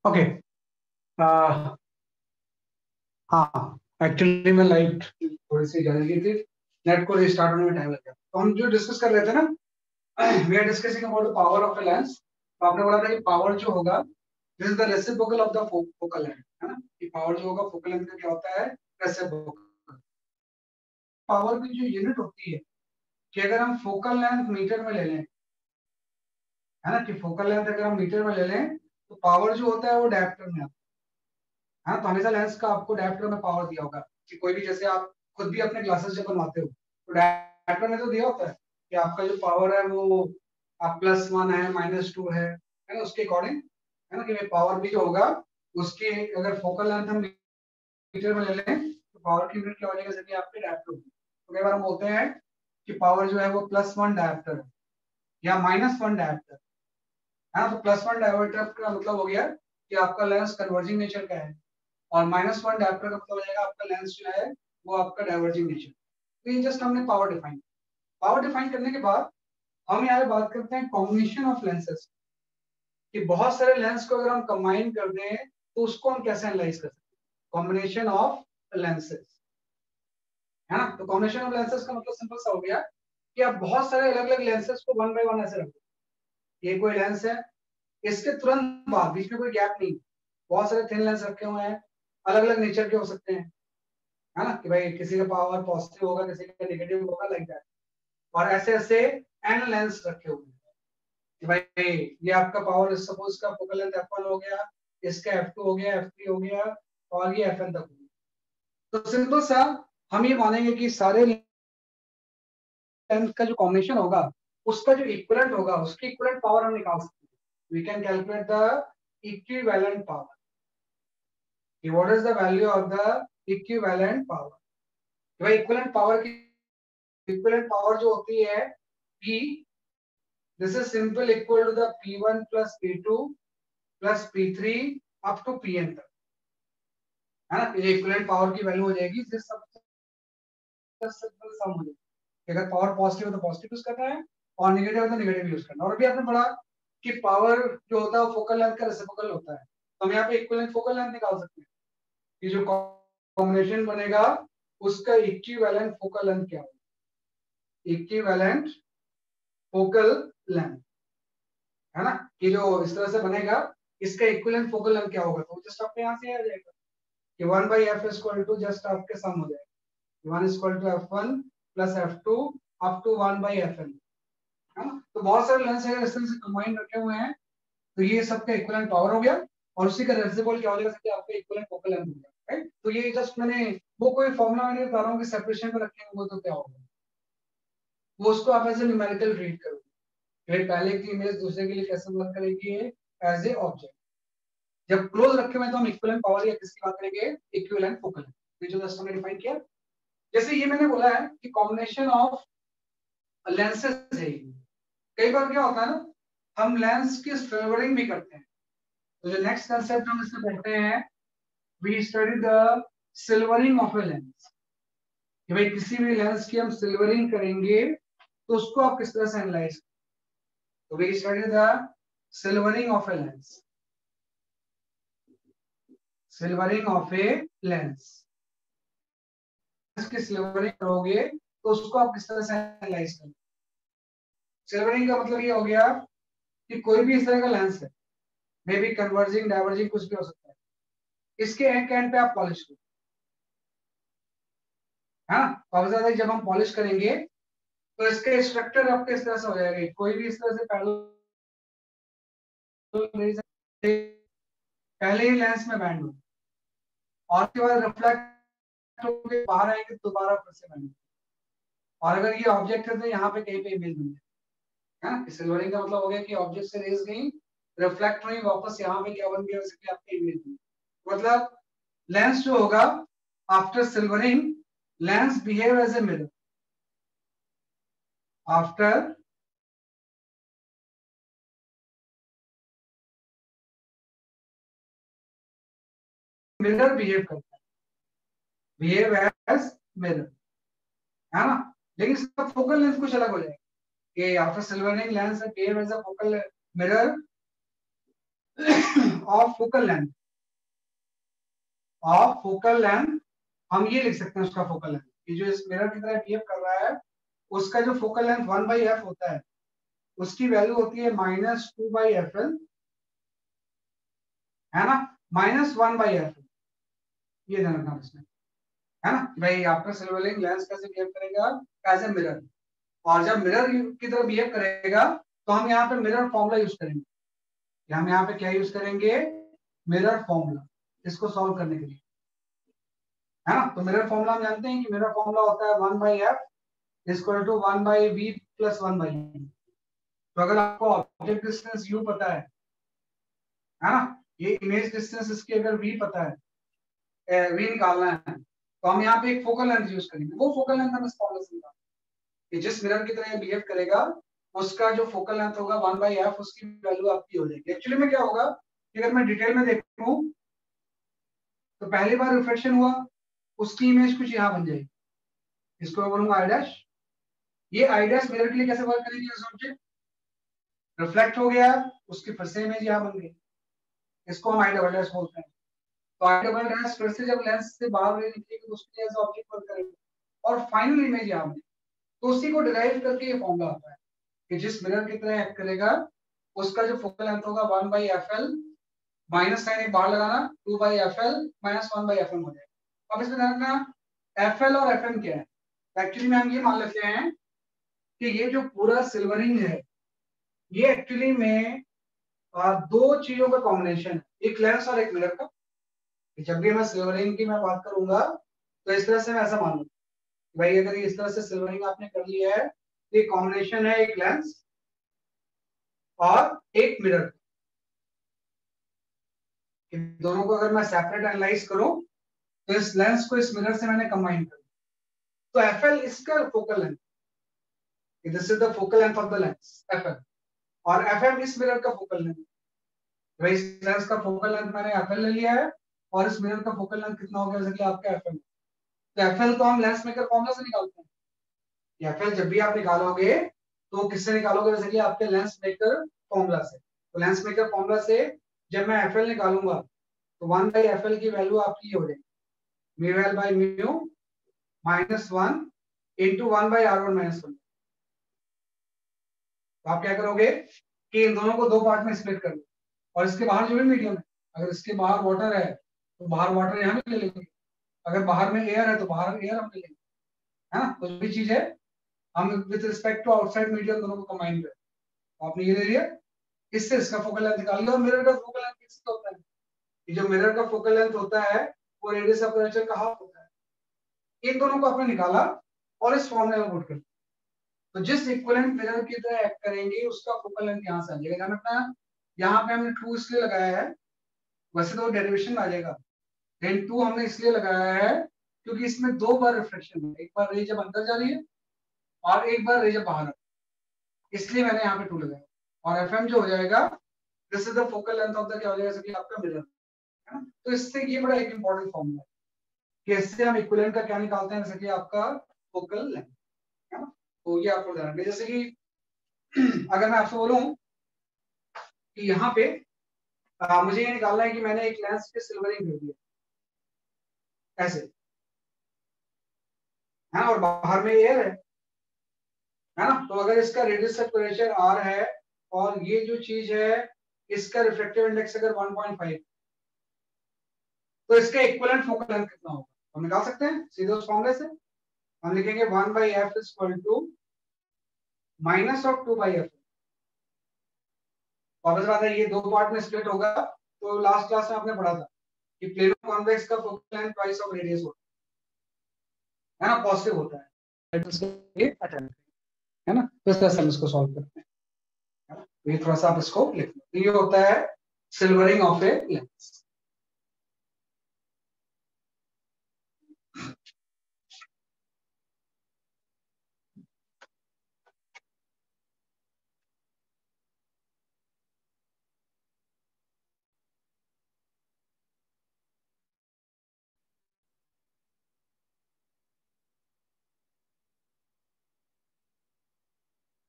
Okay. हाँ, actually मैं light थोड़ी सी जल गई थी, नेट को रिस्टार्ट होने में टाइम लग गया। तो हम जो डिस्कस कर रहे थे ना, we are discussing about the power of a lens. तो आपने बोला था कि पावर जो होगा, this is the reciprocal of the focal length, है ना। कि पावर जो होगा फोकल लेंथ का क्या होता है, रेसिप्रोकल। पावर की जो यूनिट होती है, कि अगर हम फोकल लेंथ मीटर में ले लें, है ना, कि फोकल लेंथ अगर हम मीटर में ले लें, तो पावर जो होता है वो डायप्टर में आता है। हाँ, तो हमेशा लेंस का आपको डायप्टर में पावर दिया होगा, कि कोई भी, जैसे आप खुद भी अपने ग्लासेस जब बनवाते हो तो डायप्टर में तो दिया होता है कि आपका जो पावर है वो आप +1 है, -2 है ना, उसके अकॉर्डिंग, है ना, कि पावर भी जो होगा उसकी, अगर फोकल लेंथ हम मीटर में ले लें तो पावर की यूनिट क्या हो जाएगी, जैसे कि आपके डायप्टर होगी। तो कई बार हम बोलते हैं कि पावर जो है वो +1 डायप्टर है या -1 डायप्टर, है ना। तो +1 डायप्टर का मतलब हो गया कि आपका लेंस कन्वर्जिंग नेचर का है, और -1 डायप्टर का मतलब हो जाएगा आपका लेंस जो है वो आपका डाइवर्जिंग नेचर। तो ये जस्ट हमने पावर डिफाइन करने के बाद हम यहाँ पे बात करते हैं कॉम्बिनेशन ऑफ लेंसेज, कि बहुत सारे लेंस को अगर हम कंबाइन कर दें तो उसको हम कैसे एनालाइज कर सकते हैं, कॉम्बिनेशन ऑफ लेंसेज, है ना। तो कॉम्बिनेशन ऑफ लेंसेज का मतलब सिंपल सा हो गया कि आप बहुत सारे अलग अलग लेंसेज को वन बाय वन ऐसे रखो। ये कोई लेंस है, इसके तुरंत बाद बीच में कोई गैप नहीं, बहुत सारे थिन लेंस रखे हुए हैं, अलग अलग नेचर के हो सकते हैं, है ना, कि भाई किसी का पावर पॉजिटिव होगा, किसी का नेगेटिव होगा, लाइक दैट। और ऐसे ऐसे एन लेंस रखे हुए हैं कि भाई ये आपका पावर, सपोज का फोकल लेंथ f1 हो गया, इसका f2 हो गया, f3 हो गया, और ये fn तक हो गया। तो सिंपल सा हम ये मानेंगे कि सारे लेंथ का जो कॉम्बिनेशन होगा उसका जो इक्विवेलेंट होगा, उसकी इक्विवेलेंट पावर हम निकाल सकते हैं। We can calculate the equivalent power. What is the value of the equivalent power? भाई इक्विवेलेंट पावर की, इक्विवेलेंट पावर जो होती है P, this is simple equal to the P1 plus P2 plus P3 up to Pn तक, है ना। ये equivalent power की वैल्यू हो जाएगी, जिस सबसे सिंपल सम हो जाएगी। अगर पावर पॉजिटिव है तो पॉजिटिव यूज करना है, और नेगेटिव है तो नेगेटिव यूज करना है। और अभी आपने पढ़ा कि पावर जो होता है वो फोकल लेंथ का रेसिप्रोकल होता है, तो हम यहाँ पे इक्विवेलेंट फोकल लेंथ निकाल सकते हैं कि जो कॉम्बिनेशन बनेगा उसका इक्विवेलेंट फोकल लेंथ क्या होगा, इक्विवेलेंट फोकल लेंथ, है ना। कि जो इस तरह से बनेगा इसका इक्विवेलेंट फोकल लेंथ क्या होगा, तो जस्ट आपके यहाँ से आ जाएगा कि 1/f इक्वल टू, जस्ट आपके सम हो जाएगा 1 equal to f1 plus f2 up to 1/fn, है ना। तो बहुत सारे लेंस है इस तरह से कंबाइन रखे हुए हैं, तो ये सबका इक्विवेलेंट पावर हो गया, और उसी का रेसिप्रोकल क्या हो जाएगा, कि आपका इक्विवेलेंट फोकल लेंथ हो गया, राइट। तो ये जस्ट मैंने वो कोई फॉर्मूला नहीं बता रहा हूँ कि सेपरेशन में रखेंगे वो तो क्या होगा, वो उसको आप ऐसे न्यूमेरिकल ट्रीट करोगे, फिर पहले की इमेज दूसरे के लिए कैसे वर्क करेगी एज ए ऑब्जेक्ट। जब क्लोज रखे हुए तो हम इक्विवेलेंट पावर या किसकी बात करेंगे, इक्विवेलेंट फोकल लेंथ, ये जो जस्ट हमने डिफाइन किया। जैसे ये मैंने बोला है कि कॉम्बिनेशन ऑफ लेंसेज है, कई बार क्या होता है ना, हम लेंस की सिल्वरिंग भी करते हैं। तो जो नेक्स्ट कंसेप्ट हम इसमें पढ़ते हैं, we study the silvering of a lens, कि भाई किसी भी लेंस की हम सिल्वरिंग करेंगे तो उसको आप किस तरह से एनालाइज, तो we study the silvering of a lens, silvering of a lens. इसकी सिल्वरिंग करोगे तो उसको आप किस तरह से एनालाइज करोगे। सिल्वरिंग का मतलब ये हो गया कि कोई भी इस तरह का लेंस है, मे बी कन्वर्जिंग, डाइवर्जिंग, कुछ भी हो सकता है, इसके एक एंड पे आप पॉलिश करो, है ना। और ज्यादा जब हम पॉलिश करेंगे तो इसके स्ट्रक्चर आपके इस तरह से हो जाएगा, कोई भी इस तरह से पहले ही लेंस में बैंड हो, और उसके बाद रिफ्लेक्ट होकर बाहर आएंगे दोबारा फिर से बैंड, और अगर ये ऑब्जेक्ट है तो यहाँ पे कहीं पे इमेज बन जाए, है ना। सिल्वरिंग का मतलब हो गया कि ऑब्जेक्ट से रेज गई, रिफ्लेक्ट हुई, वापस यहाँ पे क्या बन गया, जैसे आपकी इमेज बन, मतलब लेंस जो होगा after silvering, lens behave as a mirror, after mirror behave करता है, बिहेव एज मिरर, है ना। लेकिन इसका फोकल लेंथ कुछ अलग हो जाएगा, कि after silvering lens behave as a focal mirror of focal length, of focal length हम ये लिख सकते हैं उसका फोकल लेंथ, ये जो इस मिरर की तरह बिहेव कर रहा है उसका जो फोकल लेंथ 1/f होता है उसकी वैल्यू होती है -2/fl, है ना, -1/f, ये ध्यान रखना इसमें, है ना भाई। आपका सिल्वरिंग लेंस कैसे बिहेव करेगा, एज ए मिरर, और जब मिरर की तरह बिहेव करेगा तो हम यहाँ पे मिरर फॉर्मूला यूज करेंगे, हम यहाँ पे क्या यूज करेंगे, मिरर फॉर्मूला, इसको सॉल्व करने के लिए, है ना। तो मिरर फॉर्मूला हम जानते हैं कि मिरर फॉर्मूला होता है 1/f equal to 1/v plus 1/u। तो अगर आपको ऑब्जेक्ट डिस्टेंस u पता है ना, ये इमेज डिस्टेंस इसकी अगर v पता है, v निकालना है, तो हम यहाँ पे एक फोकल लेंथ यूज करेंगे, वो फोकल लेंथ हम इस फॉर्मूला से निकालेंगे कि जिस मिरर की तरह बिहेव करेगा उसका जो फोकल लेंथ होगा 1/f, उसकी वैल्यू आपकी हो जाएगी। एक्चुअली में क्या होगा कि अगर मैं डिटेल में देखूं तो पहली बार रिफ्लेक्शन हुआ, उसकी इमेज कुछ यहाँ बन जाएगी, इसको मैं बोलूंगा आई डैश। ये आई डैश मिरर के लिए कैसे वर्क करेगी, ऑब्जेक्ट रिफ्लेक्ट हो गया, उसकी फिर से इमेज यहाँ बन गई, इसको हम आई डबल डैश बोलते हैं। तो आई डबल डैश फिर से जब लेंस से बाहर निकलेगी तो उसके लिए ऑब्जेक्ट वर्क करेगा और फाइनल इमेज यहाँ बनेगी। तो उसी को डिराइव करके ये फॉर्मूला आता है कि जिस मिरर की तरह एक्ट करेगा उसका जो फोकल लेंथ होगा 1/fl, माइनस साइन एक बाहर लगाना, 2/fl माइनस 1/fm हो जाएगा। अब इसमें ध्यान रखना fl और fm क्या है, एक्चुअली में हम ये मान लेते हैं कि ये जो पूरा सिल्वरिंग है ये एक्चुअली में दो चीजों का कॉम्बिनेशन है, एक लेंस और एक मिरर का। जब भी मैं सिल्वरिंग की मैं बात करूंगा तो इस तरह से मैं ऐसा मानूंगा भाई, अगर इस तरह से सिल्वरिंग आपने कर लिया है तो ये कॉम्बिनेशन है एक लेंस और एक मिरर, दोनों को अगर मैं सेपरेट एनालाइज करूं तो इस लेंस को इस मिरर से मैंने कंबाइन कर दिया। तो एफएल इसका focal length, this is the focal length of the lens FL, और एफएम इस मिरर का फोकल लेंथ। भाई इस लेंस का फोकल लेंथ मैंने एफएल ले लिया है और इस मिरर का फोकल लेंथ कितना हो गया, जैसे कि आपका एफएल। तो एफएल को हम लेंस मेकर फॉर्मूला से निकालते हैं। एफएल जब भी आप निकालोगे तो किससे निकालोगे, जैसे कि आपके लेंस मेकर फॉर्मूला से। तो लेंस मेकर फॉर्मूला से जब मैं एफएल निकालूंगा तो 1/fl की वैल्यू आपकी हो जाएगी mu by mu -1 into 1/r1 - 1। तो आप क्या करोगे कि इन दोनों को दो पार्ट में स्प्लिट कर लो और इसके बाहर जो भी मीडियम है, अगर इसके बाहर वाटर है तो बाहर वाटर यहाँ भी ले लेंगे, अगर बाहर में एयर है तो बाहर एयर हम ले लेंगे, है ना। तो जो भी चीज है हम with respect to outside medium दोनों को कंबाइन करें। तो आपने ये ले लिया, इससे इसका फोकल लेंथ निकाल लिया। और मिरर का फोकल लेंथ किसका होता है, ये जो मिरर का फोकल लेंथ होता है वो रेडियस ऑफ कर्वेचर का हाफ होता है। इन दोनों को आपने निकाला और इस फॉर्मूले में पुट कर, तो जिस इक्विवेलेंट मिरर की तरह एक्ट करेंगे उसका फोकल लेंथ यहाँ से आ जाएगा। ध्यान रखना यहाँ पे हमने ट्रू इसलिए लगाया है, वैसे तो डेरिवेशन आ जाएगा, लेकिन टू हमने इसलिए लगाया है क्योंकि इसमें दो बार रिफ्लेक्शन है, एक बार रे जब अंदर जा रही है और एक बार रे जब बाहर आ रही है, इसलिए मैंने यहाँ पे टू लगाया। और एफएम जो हो जाएगा this is the focal length of the क्या हो जाएगा, जैसे कि आपका मिरर, है ना। तो इससे ये बड़ा एक इंपॉर्टेंट फॉर्मूला है कि इससे हम इक्विवेलेंट का क्या निकालते हैं, जैसे कि आपका फोकल लेंथ, है ना। तो ये आपको ध्यान रखना, जैसे कि अगर मैं आपसे बोलूं कि यहाँ पे मुझे ये निकालना है कि मैंने एक लेंस पे सिल्वरिंग दे दिया ऐसे, है ना, और बाहर में एयर है ना। तो अगर इसका रेडियस ऑफ कर्वेचर r है और ये जो चीज है इसका रिफ्रैक्टिव इंडेक्स अगर 1.5, तो इसका इक्विवेलेंट फोकल लेंथ कितना होगा हम निकाल सकते हैं सीधे उस फॉर्मूले से। हम लिखेंगे 1/f is equal to minus of 2/f। वापस बात है, ये दो पार्ट में स्प्लिट होगा, तो लास्ट क्लास में आपने पढ़ा था कि प्लेनो कॉन्वेक्स का focal length twice of radius होता है ना, पॉजिटिव होता है, है ना। तो इस तरह से हम इसको सॉल्व करते हैं, है ना। तो ये थोड़ा सा आप इसको लिख लो, तो ये होता है सिल्वरिंग ऑफ ए लेंस।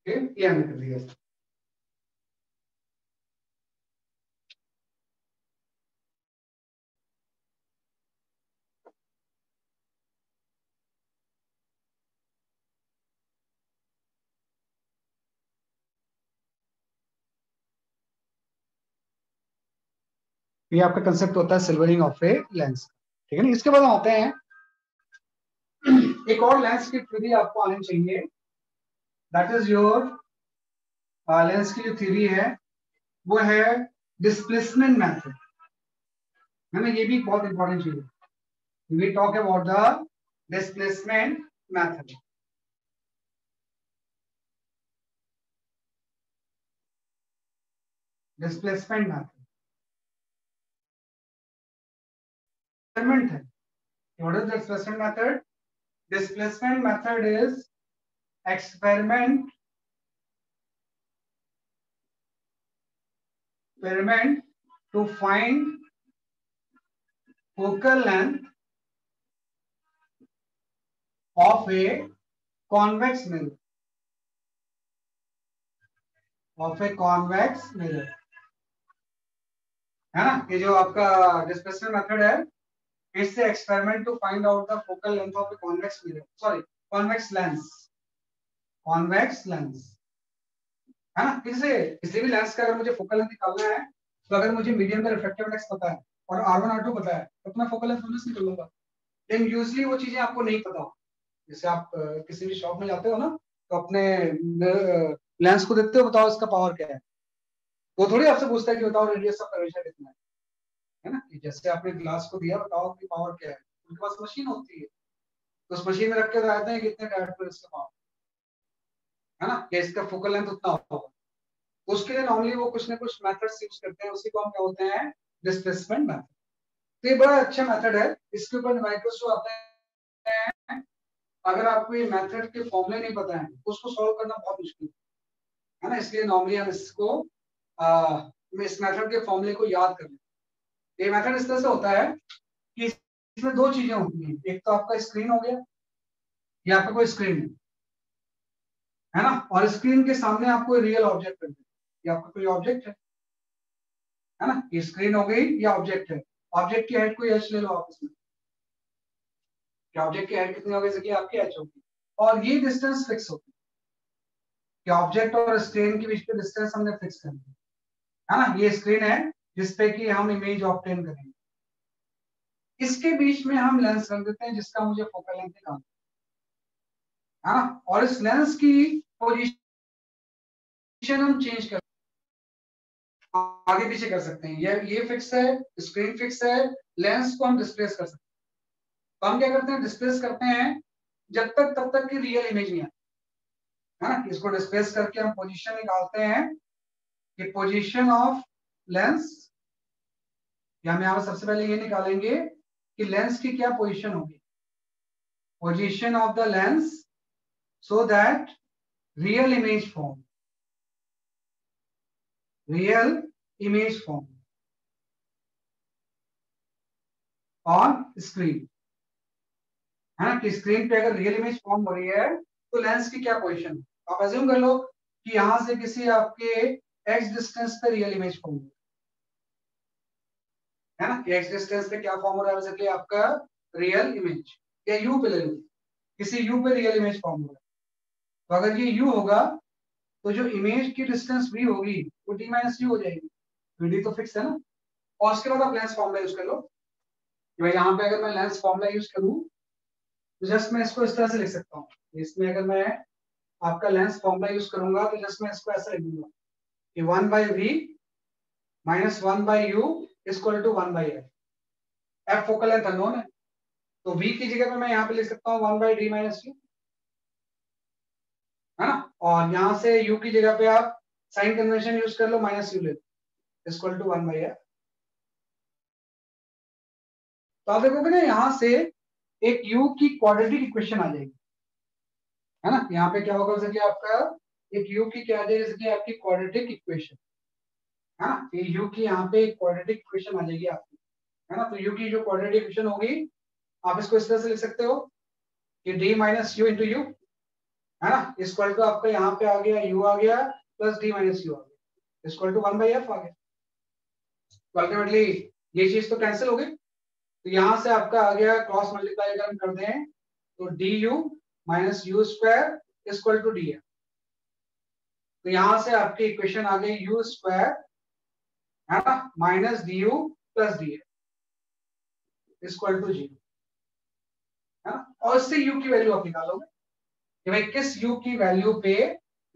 ये हमने कर दिया। ये आपका कंसेप्ट होता है सिल्वरिंग ऑफ ए लेंस, ठीक है ना। इसके बाद हम आते हैं एक और लेंस की थ्योरी आपको आनी चाहिए, दैट इज योर लेंस की जो थ्योरी है वो है डिस्प्लेसमेंट मेथड, है ना। ये भी बहुत इंपॉर्टेंट चीज है। We talk about the displacement method. Displacement method है। What is displacement method? Displacement method is experiment to find focal length of a convex mirror. Of a convex mirror, है ना। ये जो आपका डिस्प्लेसमेंट मेथड है, इससे experiment to find out the focal length of a convex mirror, sorry convex lens, convex lens, है ना। किसी भी लेंस का अगर मुझे फोकल लेंथ निकालना है, तो अगर मुझे मीडियम का रिफ्रैक्टिव इंडेक्स पता है और R1 R2 पता है, तो मैं फोकल लेंथ से निकाल लूंगा। लेकिन यूजली वो चीजें आपको नहीं पता हो। जैसे आप किसी भी शॉप में जाते हो ना, तो अपने लेंस को देखते हो, बताओ इसका पावर क्या है, वो थोड़ी आपसे पूछता है कि बताओ रेडियस ऑफ कर्वेचर कितना है ना। कि जैसे आपने ग्लास को दिया, बताओ कि पावर क्या है, उनके पास मशीन होती है, तो उस मशीन में रख के बताते हैं कितने कैरेट पर इसका पावर, है ना, कि इसका फोकल लेंथ उतना होगा। उसके लिए नॉर्मली वो कुछ ना कुछ मेथड्स यूज करते हैं, उसी को हम क्या होते हैं, डिस्प्लेसमेंट मेथड। तो ये बड़ा अच्छा मेथड है, इसके ऊपर न्यूमेरिकल्स जो आते हैं, अगर आपको ये मेथड के फॉर्मूले नहीं पता है तो उसको सॉल्व करना बहुत मुश्किल है ना। इसलिए नॉर्मली हम इसको इस मेथड के फॉर्मूले को याद कर लें। ये मेथड इस तरह से होता है कि इसमें दो चीजें होती हैं, एक तो आपका स्क्रीन हो गया, ये आपका कोई स्क्रीन है ना, और स्क्रीन के सामने आपको रियल ऑब्जेक्ट कर दिया, ये आपका कोई ऑब्जेक्ट है ना। ये स्क्रीन हो गई, ये ऑब्जेक्ट है। ऑब्जेक्ट की हाइट कोई एच ले लो आप इसमें, ऑब्जेक्ट की हाइट कितनी होगी, जैसे कि आपकी एच होगी, और ये डिस्टेंस फिक्स होती है कि ऑब्जेक्ट और स्क्रीन के बीच के डिस्टेंस हमने फिक्स कर दिया, है ना। ये स्क्रीन है जिसपे कि हम इमेज ऑब्टेन करेंगे, इसके बीच में हम लेंस रख देते हैं जिसका मुझे फोकल लेंथ निकालना है ना। और इस लेंस की पोजीशन हम चेंज कर, आगे पीछे कर सकते हैं। ये फिक्स है, स्क्रीन फिक्स है, लेंस को हम डिस्प्लेस कर सकते हैं। तो हम क्या करते हैं, डिस्प्लेस करते हैं जब तक तब तक की रियल इमेज नहीं आती, है ना। इसको डिस्प्लेस करके हम पोजीशन निकालते हैं कि पोजीशन ऑफ लेंस, या हम यहाँ सबसे पहले ये निकालेंगे कि लेंस की क्या पोजीशन होगी, position of the lens, so that real image form, real image form on screen, है ना। कि स्क्रीन पे अगर रियल इमेज फॉर्म हो रही है तो लेंस की क्या पोजीशन, आप अज्यूम कर लो कि यहां से किसी आपके एक्स डिस्टेंस पे रियल इमेज फॉर्म है ना, कि एक्स डिस्टेंस पे क्या फॉर्म हो रहा है, बेसिकली आपका रियल इमेज, या यू पे ले लो, किसी यू पे रियल इमेज फॉर्म हो रहा है। तो अगर ये यू होगा तो जो इमेज की डिस्टेंस वी होगी वो डी माइनस यू हो जाएगी, डी तो फिक्स है ना। और उसके बाद आप लेंस फॉर्मूला यूज कर लो। तो यहाँ पे अगर मैं लेंस फॉर्मूला यूज करूं तो जस्ट मैं इसको इस तरह से लिख सकता हूँ, इसमें अगर मैं आपका लेंस फॉर्मूला यूज करूंगा तो जस्ट मैं इसको ऐसा लिख दूंगा कि 1/v minus 1/u equal to 1/f। F focal length unknown है, तो v की जगह पे मैं यहाँ पे लिख सकता हूँ 1/d माइनस u, है ना। और यहाँ से u की जगह पे आप साइन कन्वेंशन यूज कर लो, माइनस u ले लो इक्वल टू 1/f। तो आप देखोगे ना यहाँ से एक u की क्वाड्रेटिक इक्वेशन आ जाएगी, है ना। यहाँ पे क्या होगा, जैसे कि आपका एक u की क्या आ जाएगी, जैसे कि आपकी क्वाड्रेटिक इक्वेशन, है ना। ये u की यहाँ पे एक क्वाड्रेटिक इक्वेशन आ जाएगी आपकी, है ना। तो u की जो क्वाड्रेटिक इक्वेशन होगी, आप इसको इस तरह से लिख सकते हो कि d minus you into you, है ना, इक्वल टू आपका यहाँ पे आ गया u आ गया प्लस d माइनस यू आ गया इक्वल टू 1/f आ गया। तो अल्टीमेटली ये चीज तो कैंसिल हो गई, तो यहाँ से आपका आ गया क्रॉस मल्टीप्लाई अगर हम कर दें तो D U minus U square equal to D है। तो यहाँ से आपकी इक्वेशन आ गई यू स्क्वायर, है ना, minus D U plus D equal to 0 है ना। और इससे u की वैल्यू आप निकालोगे कि भाई किस u की वैल्यू पे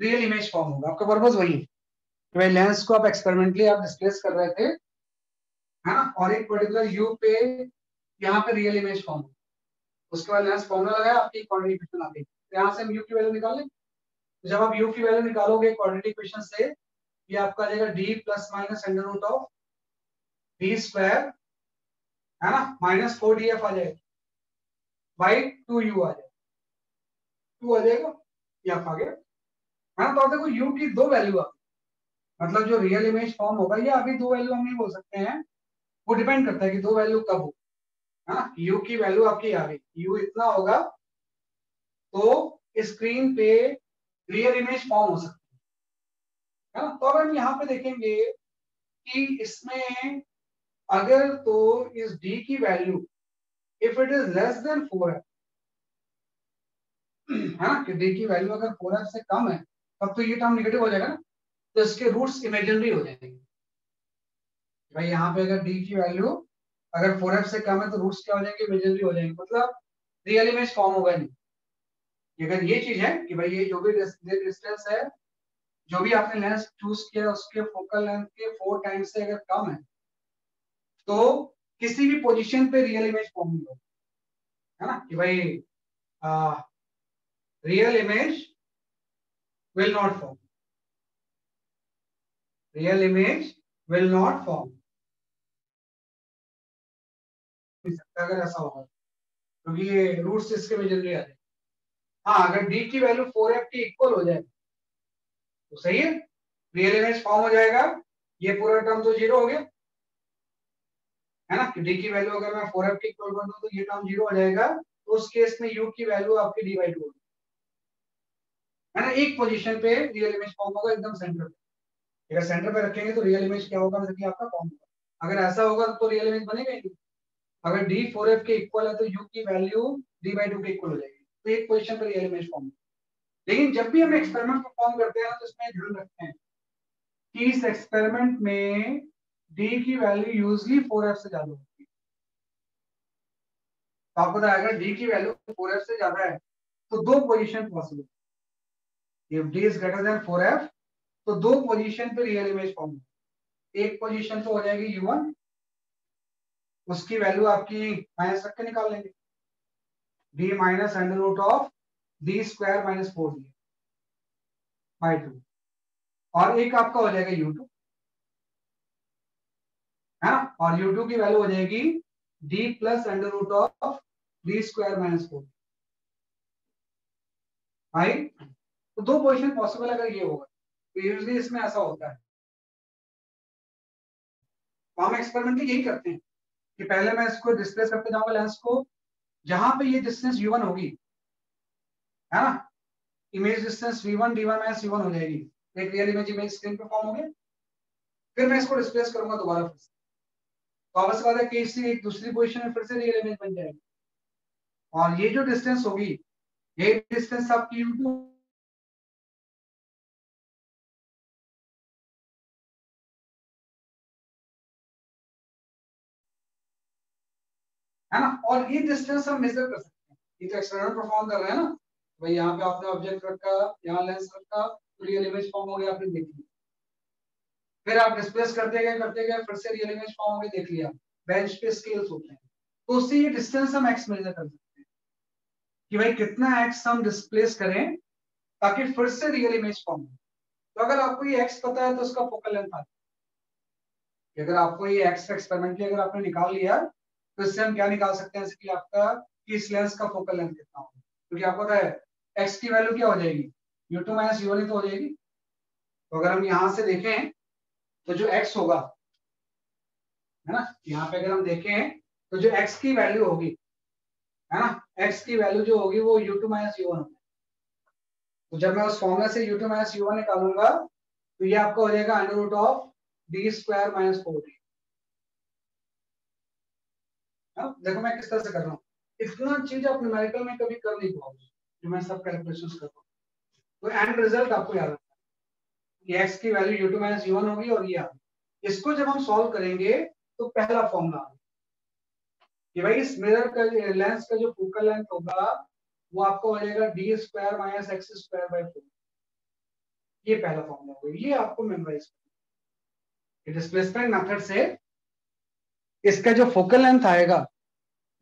रियल इमेज फॉर्म होगा। आपका पर्पस वही है कि भाई लेंस को आप एक्सपेरिमेंटली आप डिस्प्लेस कर रहे थे, है ना, और एक पर्टिकुलर u पे यहाँ पे रियल इमेज फॉर्म होगा। उसके बाद लेंस फॉर्मूला लगाया, आपकी क्वांटिटी इक्वेशन आ गई। तो यहाँ से हम u की वैल्यू निकालें। तो जब आप u की वैल्यू निकालोगे क्वांटिटी इक्वेशन से, ये आपका आ जाएगा d plus minus under root of D square, है ना, माइनस 4df आ जाएगा बाई 2u आ जाएगा, 2 आ जाएगा, ये आप आ गया, है ना। तो आप देखो u की दो वैल्यू आ गई, मतलब जो रियल इमेज फॉर्म होगा, ये अभी दो वैल्यू हम नहीं बोल सकते हैं, वो डिपेंड करता है कि दो वैल्यू कब हो, है ना। u की वैल्यू आपकी आ गई, u इतना होगा तो स्क्रीन पे रियल इमेज फॉर्म हो सकती है ना। तो अगर हम यहाँ पे देखेंगे कि इसमें अगर तो इस d की value if it is less than 4f, है ना, कि d की वैल्यू अगर 4f से कम है तब तो ये टर्म निगेटिव हो जाएगा ना, तो इसके रूट्स इमेजिनरी हो जाएंगे। भाई यहाँ पे अगर d की वैल्यू अगर 4f से कम है तो रूट्स क्या हो जाएंगे, इमेजिनरी हो जाएंगे, मतलब रियल इमेज फॉर्म होगा नहीं। अगर ये चीज है कि भाई ये जो भी डिस्टेंस है, जो भी आपने लेंस चूज किया उसके फोकल लेंथ के 4 टाइम्स से अगर कम है तो किसी भी पोजीशन पे रियल इमेज फॉर्म नहीं होगा, है ना, कि भाई real image will not form, real image will not form, अगर ऐसा होगा क्योंकि ये रूट्स इसके मेजरली आ जाए। हाँ, अगर d की वैल्यू 4f की इक्वल हो जाए तो सही है, रियल इमेज फॉर्म हो जाएगा, ये पूरा टर्म तो जीरो हो गया, है ना, कि d की वैल्यू अगर मैं 4f की इक्वल कर दूं तो ये टर्म जीरो हो जाएगा, तो उस केस में u की वैल्यू आपकी d/2 होगी, है ना। एक पोजीशन पे रियल इमेज फॉर्म होगा एकदम सेंटर पे, अगर सेंटर पे रखेंगे तो रियल इमेज क्या होगा, मतलब कि आपका फॉर्म होगा। अगर ऐसा होगा तो रियल इमेज बनेगा ही नहीं। अगर d 4f के इक्वल है तो u की वैल्यू d/2 के इक्वल हो जाएगी, तो एक पोजीशन पर रियल इमेज फॉर्म। लेकिन जब भी हम एक्सपेरिमेंट परफॉर्म करते हैं तो इसमें ध्यान रखते हैं कि इस एक्सपेरिमेंट में d की वैल्यू यूजली 4f से ज्यादा होती है। तो आपको पता है अगर d की वैल्यू 4f से ज्यादा है तो दो position possible, if d is greater than 4f तो दो पोजीशन पे रियल इमेज फॉर्म। एक पोजीशन तो हो जाएगी u1, उसकी वैल्यू आपकी माइनस रख के निकाल लेंगे, d minus under root of D square minus 4d by 2, और एक आपका हो जाएगा u2, है ना, और u2 की वैल्यू हो जाएगी d plus under root of D square minus 4 भाई। तो दो पोजीशन पॉसिबल अगर ये होगा तो यूजली इसमें ऐसा होता है। तो हम एक्सपेरिमेंट यही करते हैं कि पहले मैं इसको डिस्प्लेस करते जाऊंगा लेंस को, जहां पे ये डिस्टेंस u1 होगी, है ना, image distance v1 d1 minus u1 हो जाएगी, एक रियल इमेज स्क्रीन पे फॉर्म हो गया। फिर मैं इसको डिस्प्लेस करूंगा दोबारा फिर से, तो ऑब्वियस बात है कि इसी एक दूसरी पोजीशन में फिर से रियल इमेज बन जाएगी, और ये जो डिस्टेंस होगी ये डिस्टेंस आपकी u2, है ना, और ये डिस्टेंस हम मेजर कर सकते हैं। ये तो एक्सपेरिमेंट परफॉर्म कर रहे हैं ना, भाई यहाँ पे आपने ऑब्जेक्ट रखा, यहाँ लेंस रखा, तो रियल इमेज फॉर्म हो गया, आपने देख लिया। फिर आप डिस्प्लेस करते गए फिर से रियल इमेज फॉर्म हो गया, देख लिया। बेंच पे स्केल्स होते हैं, तो उससे ये डिस्टेंस हम एक्स मेजर कर सकते हैं कि भाई कितना एक्स हम डिस्प्लेस करें ताकि फिर से रियल इमेज फॉर्म हो। तो अगर आपको ये एक्स पता है तो उसका फोकल लेंथ आता है। अगर आपको ये एक्स एक्सपेरिमेंटली अगर आपने निकाल लिया तो इससे हम क्या निकाल सकते हैं, कि आपका इस लेंस का फोकल लेंथ कितना होगा, क्योंकि आपको पता है एक्स की वैल्यू क्या हो जाएगी, u2 माइनस u1 तो हो जाएगी। तो अगर हम यहां से देखें तो जो x होगा, है ना, यहाँ पे अगर हम देखें तो जो x की वैल्यू होगी, है ना, x की वैल्यू जो होगी वो u2 माइनस u1 होगी। तो जब मैं उस फॉर्मूला से u2 माइनस u1 निकालूंगा तो ये आपका हो जाएगा under root of D square minus 4d। देखो मैं किस तरह से कर रहा हूँ, इतना चीज आप न्यूमेरिकल में कभी कर नहीं पाओगे जो मैं सब कैलकुलेशंस कर रहा हूँ। तो एंड रिजल्ट आपको याद रखना है कि x की वैल्यू u2 माइनस u1 होगी, और ये इसको जब हम सॉल्व करेंगे तो पहला फॉर्मूला कि भाई इस मिरर का लेंस का जो फोकल लेंथ होगा वो आपको हो जाएगा D square minus x square by 4। ये पहला फॉर्मूला होगा, ये आपको मेमोराइज करना है। डिस्प्लेसमेंट मेथड से इसका जो फोकल लेंथ आएगा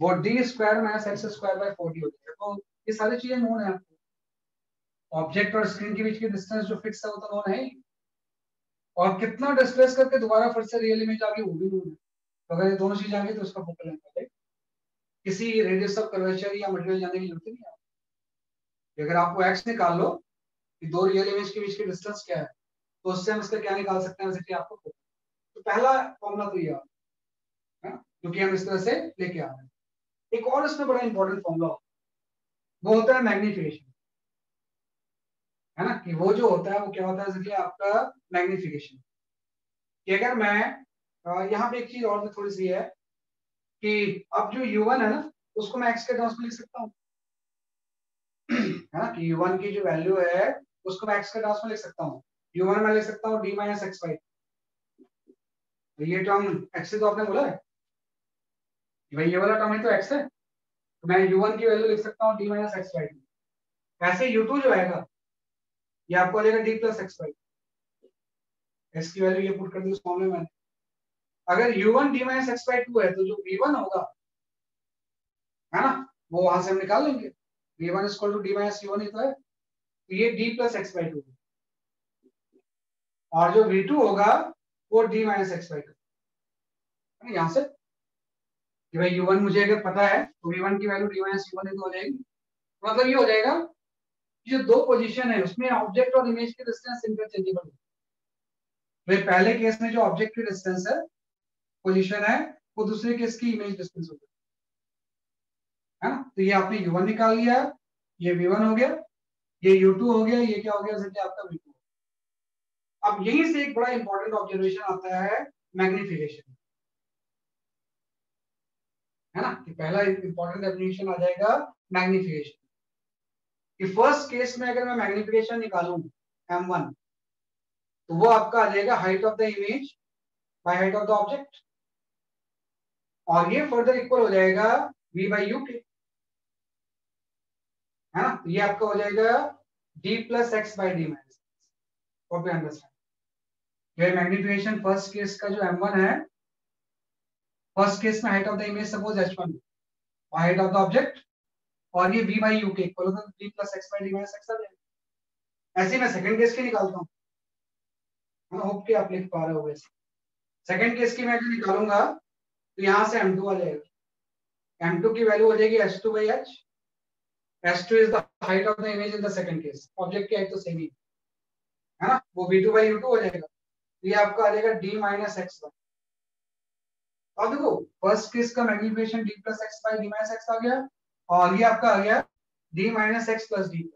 वो D square minus x square by 4 हो जाएगा। तो ये सारी चीजें नोन है आपको। ऑब्जेक्ट और स्क्रीन के बीच की डिस्टेंस जो फिक्स है वो तो नोन है ही, और कितना डिस्प्लेस करके दोबारा फिर से रियल इमेज आ गई वो भी नोन है। तो अगर ये दोनों चीज आ गई तो उसका फोकल लेंथ आ जाएगा। किसी रेडियस ऑफ कर्वेचर या मटेरियल जाने की जरूरत नहीं है। अगर आपको एक्स निकाल लो कि दो रियल इमेज के बीच की डिस्टेंस क्या है, तो उससे हम इसका क्या निकाल सकते हैं, जैसे कि आपको तो पहला फॉर्मूला तो ये है ना, क्योंकि हम इस तरह से लेके आ रहे हैं। एक और इसमें बड़ा इंपॉर्टेंट फॉर्मूला वो होता है मैग्निफिकेशन, है ना, कि वो जो होता है वो क्या होता है, जैसे आपका मैग्निफिकेशन। कि अगर मैं यहाँ पे एक चीज और भी थोड़ी सी है कि अब जो u1 है ना उसको मैं x के टर्म्स में लिख सकता हूँ, है ना, कि u1 की जो वैल्यू है उसको मैं x के टर्म्स में लिख सकता हूँ। u1 में लिख सकता हूँ d माइनस एक्स बाई, तो ये टर्म x से तो आपने बोला है कि भाई ये वाला टर्म है तो x है, तो मैं u1 की वैल्यू लिख सकता हूँ d माइनस एक्स बाई। ऐसे u2 जो आएगा ये आपको आ जाएगा d plus x by. x की वैल्यू ये पुट कर दी उस फॉर्म में मैंने। अगर u1 d minus x by 2 है तो जो v1 होगा, है ना, वो वहां से हम निकाल लेंगे। v1 is equal to d minus u1 ही तो है, तो ये d प्लस एक्स बाई 2, और जो v2 होगा वो d माइनस एक्स बाई 2, है ना। यहाँ से कि भाई u1 मुझे अगर पता है तो v1 की वैल्यू d माइनस u1 ही तो हो जाएगी। मतलब ये हो जाएगा कि जो दो पोजीशन है उसमें ऑब्जेक्ट और इमेज की डिस्टेंस इंटरचेंजेबल है। भाई पहले केस में जो ऑब्जेक्ट की डिस्टेंस है, पोजीशन है, वो दूसरे केस की इमेज डिस्टेंस होगी, है ना। तो ये आपने u1 निकाल लिया, ये v1 हो गया, ये u2 हो गया, ये क्या हो गया, जैसे आपका v2। अब यहीं से एक बड़ा इंपॉर्टेंट ऑब्जर्वेशन आता है मैग्निफिकेशन, है ना, कि पहला इंपॉर्टेंट डेफिनेशन आ जाएगा मैग्निफिकेशन। कि फर्स्ट केस में अगर मैं मैग्निफिकेशन निकालूं m1, तो वो आपका आ जाएगा height of the image by height of the object, और ये फर्दर इक्वल हो जाएगा v बाई यू के, है ना। तो ये आपका हो जाएगा d plus x by d minus. Hope you understand. ये मैग्निफिकेशन फर्स्ट केस का जो m1 है, फर्स्ट केस में height of the image suppose h1 height of the object, और ये v बाई यू के इक्वल होगा d plus x by d minus x आ जाएगा। ऐसे मैं सेकंड केस की निकालता हूँ, होप कि आप लिख पा रहे हो। सेकंड केस की मैं अगर निकालूंगा तो यहां से m2 आ जाएगा। m2 की वैल्यू हो जाएगी h2 by h। h2 is the height of the image in the second case। Object की हाइट तो सेम ही है ना, वो v2 by u2 हो जाएगा। ये आपका आ जाएगा d माइनस एक्स बाई। और देखो फर्स्ट केस का magnification d plus x by d minus x आ गया, और ये आपका आ गया d minus x plus d.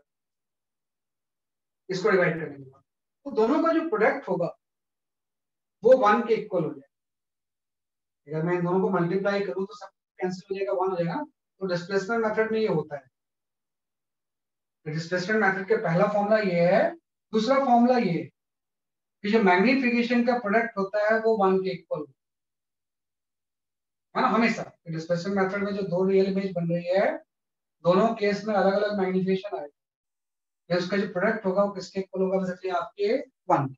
इसको डिवाइड करने के बाद तो दोनों का जो प्रोडक्ट होगा वो 1 के इक्वल हो जाएगा। अगर मैं इन दोनों को मल्टीप्लाई करूं तो सब कैंसिल हो जाएगा, 1 हो जाएगा। तो डिस्प्लेसमेंट मेथड में ये होता है। डिस्प्लेसमेंट मेथड के पहला फॉर्मूला ये है। दूसरा फॉर्मूला ये है कि जो मैग्निफिकेशन का प्रोडक्ट होता है वो 1 के इक्वल है ना, हमेशा। डिस्प्लेसमेंट मेथड में जो दो रियल इमेज बन रही है, दोनों केस में अलग अलग मैग्निफिकेशन आएगा। उसका जो प्रोडक्ट होगा वो किसके इक्वल होगा, जैसे आपके 1,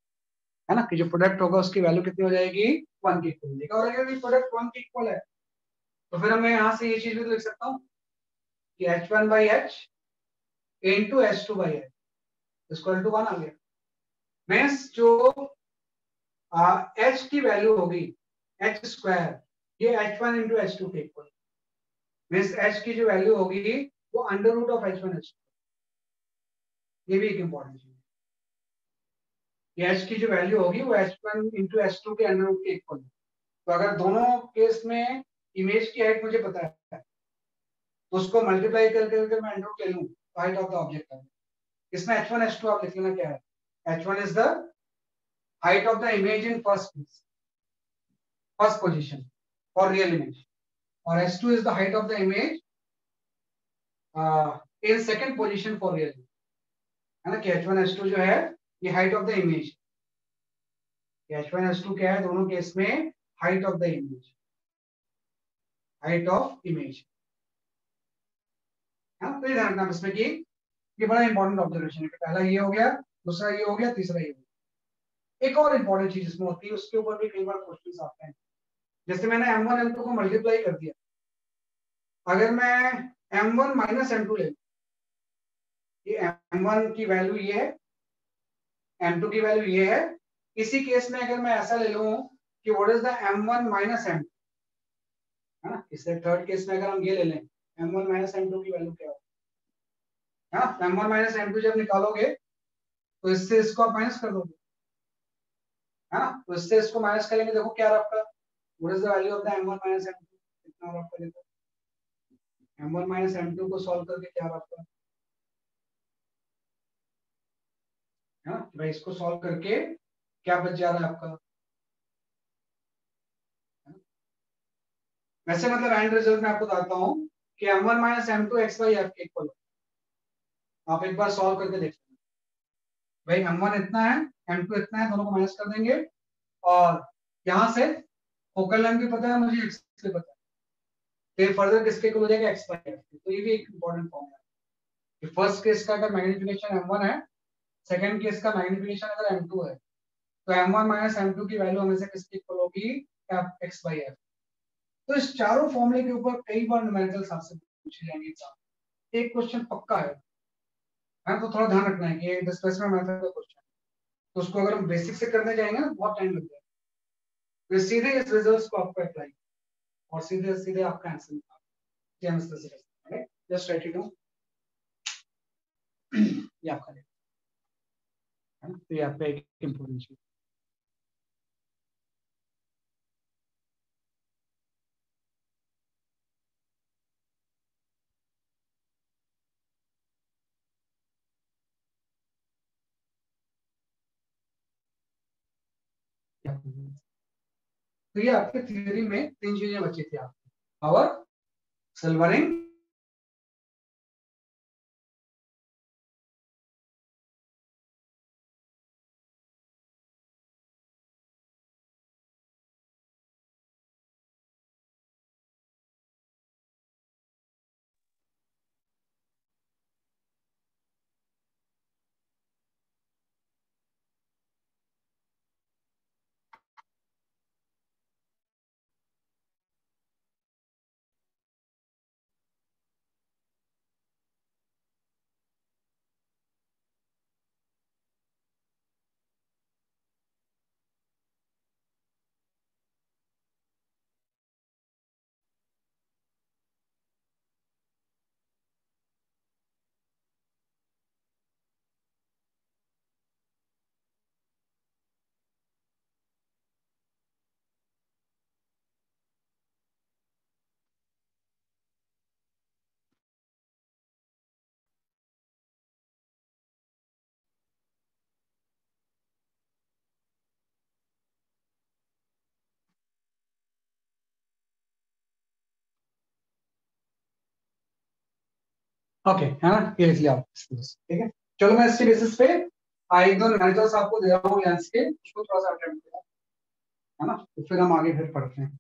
है ना, कि जो प्रोडक्ट होगा उसकी वैल्यू कितनी हो जाएगी, 1 के इक्वल हो जाएगा। और अगर ये प्रोडक्ट 1 के इक्वल है तो फिर मैं यहाँ से ये चीज भी तो लिख सकता हूँ कि h1 by h into h2 by h equal to 1 आ गया। मींस जो h की वैल्यू होगी h स्क्वायर, ये h1 into h2 के इक्वल। मींस h की जो वैल्यू होगी वो under root of h1 h2। ये भी एक इंपॉर्टेंट चीज है। h की जो वैल्यू होगी वो h1 into h2 के अंडर रूट के इक्वल। तो अगर दोनों केस में इमेज की हाइट मुझे पता है तो उसको मल्टीप्लाई करके मैं अंडर रूट ले लूं तो हाइट ऑफ द ऑब्जेक्ट है। इसमें h1 h2 आप लिख लेना क्या है। h1 is the height of the image in first position for real image, और h2 is the height of the image in second position for real image, है ना। कि h1 h2 जो है ये height of the image, h1 h2 क्या है दोनों केस में height of the image. Height of image. हाँ, तो ये ध्यान रखना इसमें कि ये बड़ा इंपॉर्टेंट ऑब्जर्वेशन है। पहला ये हो गया, दूसरा ये हो गया, तीसरा ये हो गया। एक और इंपॉर्टेंट चीज इसमें होती है, उसके ऊपर भी कई बार क्वेश्चन आते हैं। जैसे मैंने m1 m2 को मल्टीप्लाई कर दिया, अगर मैं m1 माइनस m2 ले लूं, ये m1 की वैल्यू ये है, m2 की वैल्यू ये है। इसी केस में अगर मैं ऐसा ले लूं कि what is the m1 minus m2, है ना, इससे थर्ड केस में अगर हम ये ले लें m1 माइनस m2 की वैल्यू क्या हो, हाँ, m1 माइनस m2 जब निकालोगे तो इससे इसको आप माइनस कर दोगे, है ना, तो इससे इसको माइनस करेंगे, देखो क्या रहा आपका, what is the value of the m1 minus m2, कितना रहा आपका, देखो m1 माइनस m2 को सॉल्व करके क्या रहा आपका, है ना, भाई इसको सॉल्व करके क्या बच जा रहा है आपका। वैसे मतलब एंड रिजल्ट में आपको बताता हूँ कि m1 minus m2 x by f के इक्वल, आप एक बार सॉल्व करके देख लेना। भाई m1 इतना है, m2 इतना है, दोनों को माइनस कर देंगे, और यहाँ से फोकल लेंथ भी पता है मुझे, x भी पता है, तो ये फर्दर किसके इक्वल हो जाएगा, x बाई f। तो ये भी एक इंपॉर्टेंट फॉर्मूला है। फर्स्ट केस का अगर मैग्निफिकेशन m1 है, सेकंड केस का मैग्निफिकेशन अगर m2 है, तो m1 माइनस m2 की वैल्यू हमेशा किसके इक्वल होगी, f x बाई f। तो इस चारों फॉर्मूले के ऊपर कई बार न्यूमेरिकल्स आपसे पूछे जाएंगे एग्जाम, एक क्वेश्चन पक्का है, तो थोड़ा ध्यान रखना है कि डिस्प्लेसमेंट मेथड का क्वेश्चन, तो उसको अगर हम बेसिक से करने जाएंगे ना बहुत टाइम लग जाएगा, तो सीधे इस रिजल्ट्स को आपको अप्लाई और सीधे सीधे आपका आंसर निकाल, जस्ट राइट इट डाउन, ये आपका है ना, तो ये आपका एक इंपॉर्टेंट चीज। तो ये आपके थ्योरी में तीन चीजें बची थी आपकी, पावर, सिल्वरिंग, ओके, है ना, ये लिख लिया आप, ठीक है। चलो मैं इसके बेसिस पे एक दो न्यूमेरिकल्स आपको दे रहा हूँ लेंस के, उसको थोड़ा सा अटेम्प्ट करो, है ना, तो फिर हम आगे फिर पढ़ते हैं।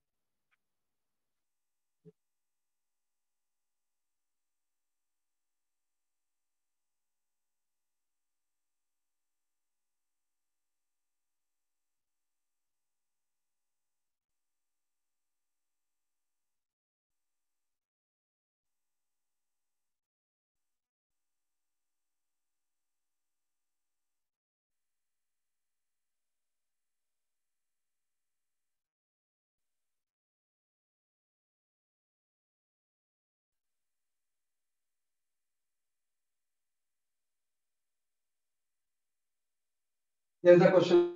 There is a question.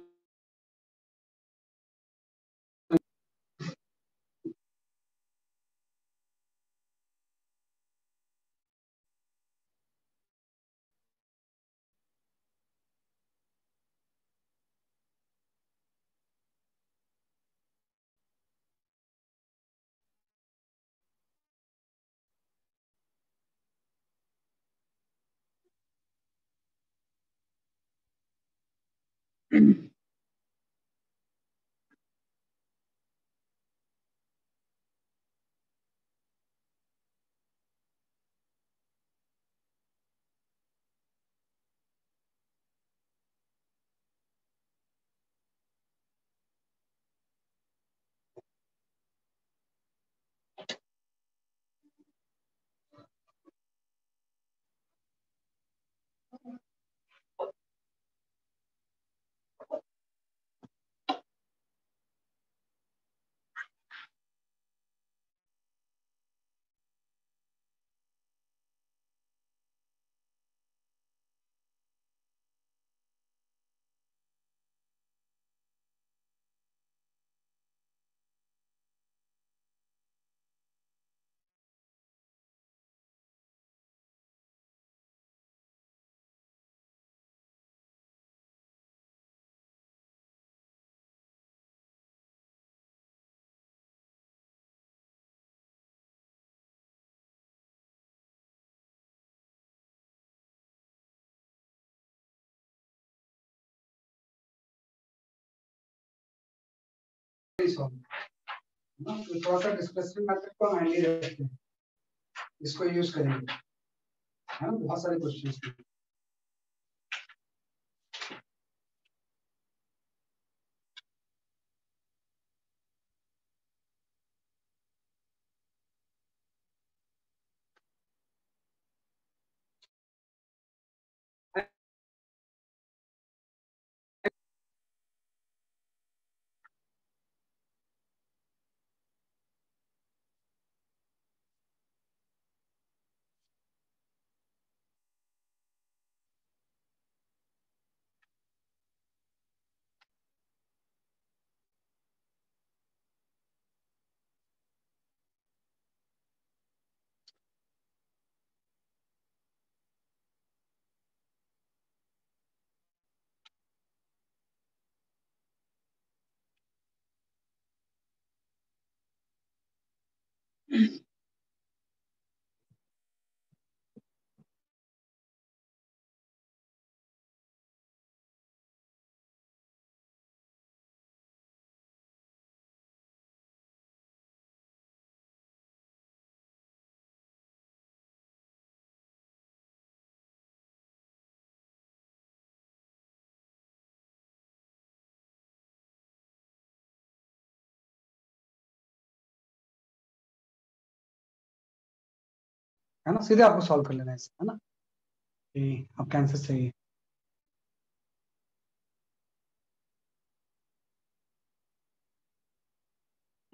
नहीं सॉल्व ना, तो थोड़ा सा डिस्प्लेसमेंट मेथड को माइंड ही रखते हैं, इसको यूज करेंगे, है ना, बहुत सारे क्वेश्चंस। है ना, सीधे आपको सॉल्व कर लेना है इसे, है ना, कि आपका आंसर सही है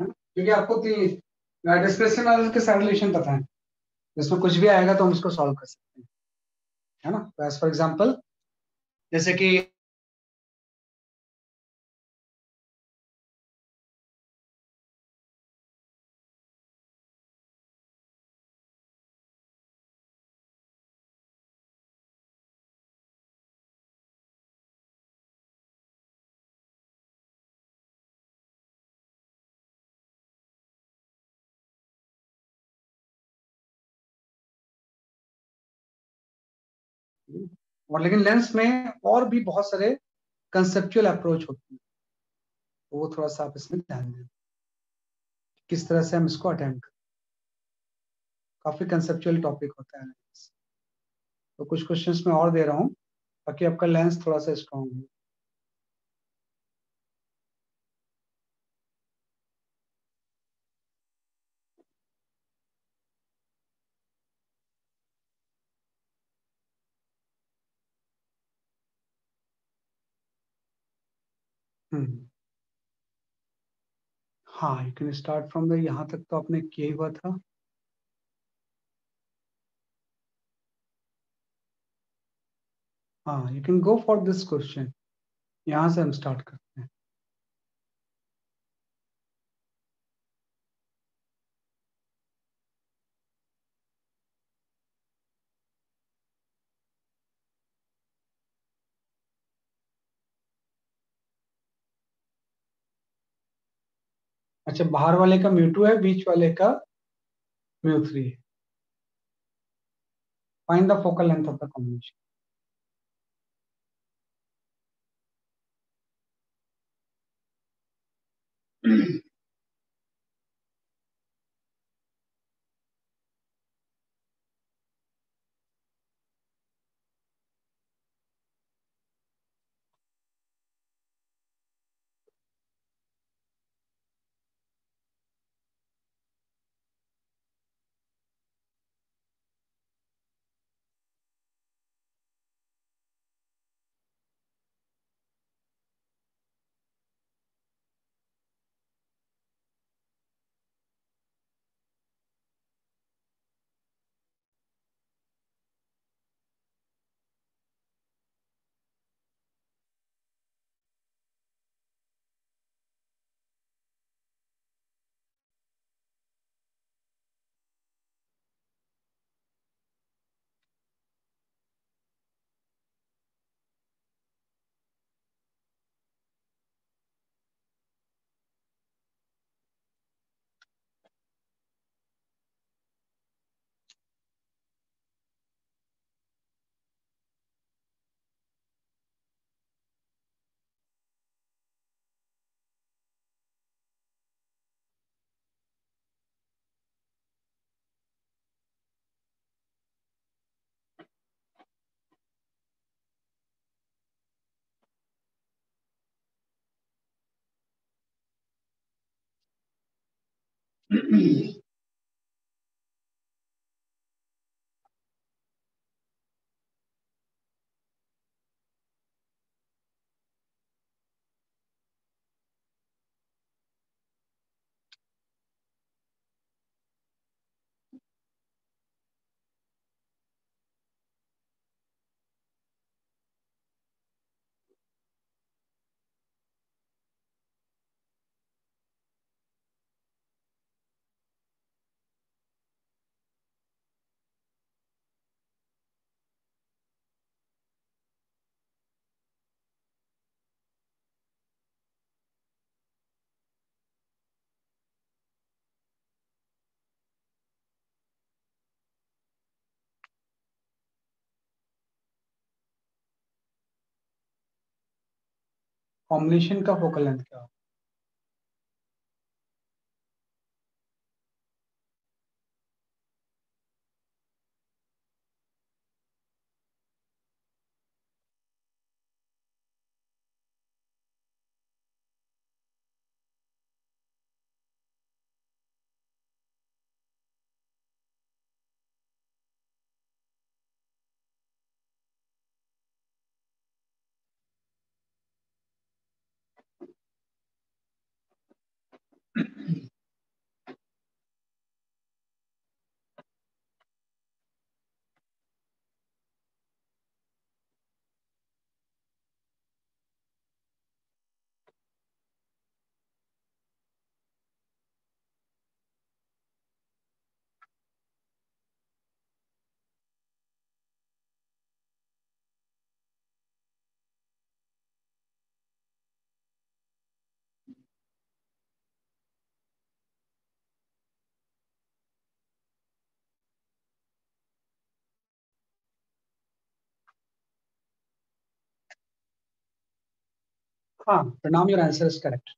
ना, क्योंकि आपको डिस्प्लेसमेंट एनालिसिस के सारे रिलेशन पता है, जिसमें कुछ भी आएगा तो हम उसको सॉल्व कर सकते हैं, है ना। तो एज फॉर एग्जाम्पल, जैसे कि और लेकिन लेंस में और भी बहुत सारे कंसेप्चुअल अप्रोच होती है, तो वो थोड़ा सा आप इसमें ध्यान दें, किस तरह से हम इसको अटेम्प्ट करें, काफी कंसेप्चुअल टॉपिक होता है lens। तो कुछ क्वेश्चंस मैं और दे रहा हूँ ताकि आपका लेंस थोड़ा सा स्ट्रांग हो। हम्म, हाँ, you can start from the, यहाँ तक तो आपने किया ही हुआ था। हाँ, you can go for this question, यहाँ से हम स्टार्ट करते हैं। अच्छा, बाहर वाले का म्यू 2 है, बीच वाले का म्यू 3 है। Find the focal length of the combination. Combination का फोकल लेंथ क्या हो? हाँ, प्रणाम, योर आंसर इज करेक्ट।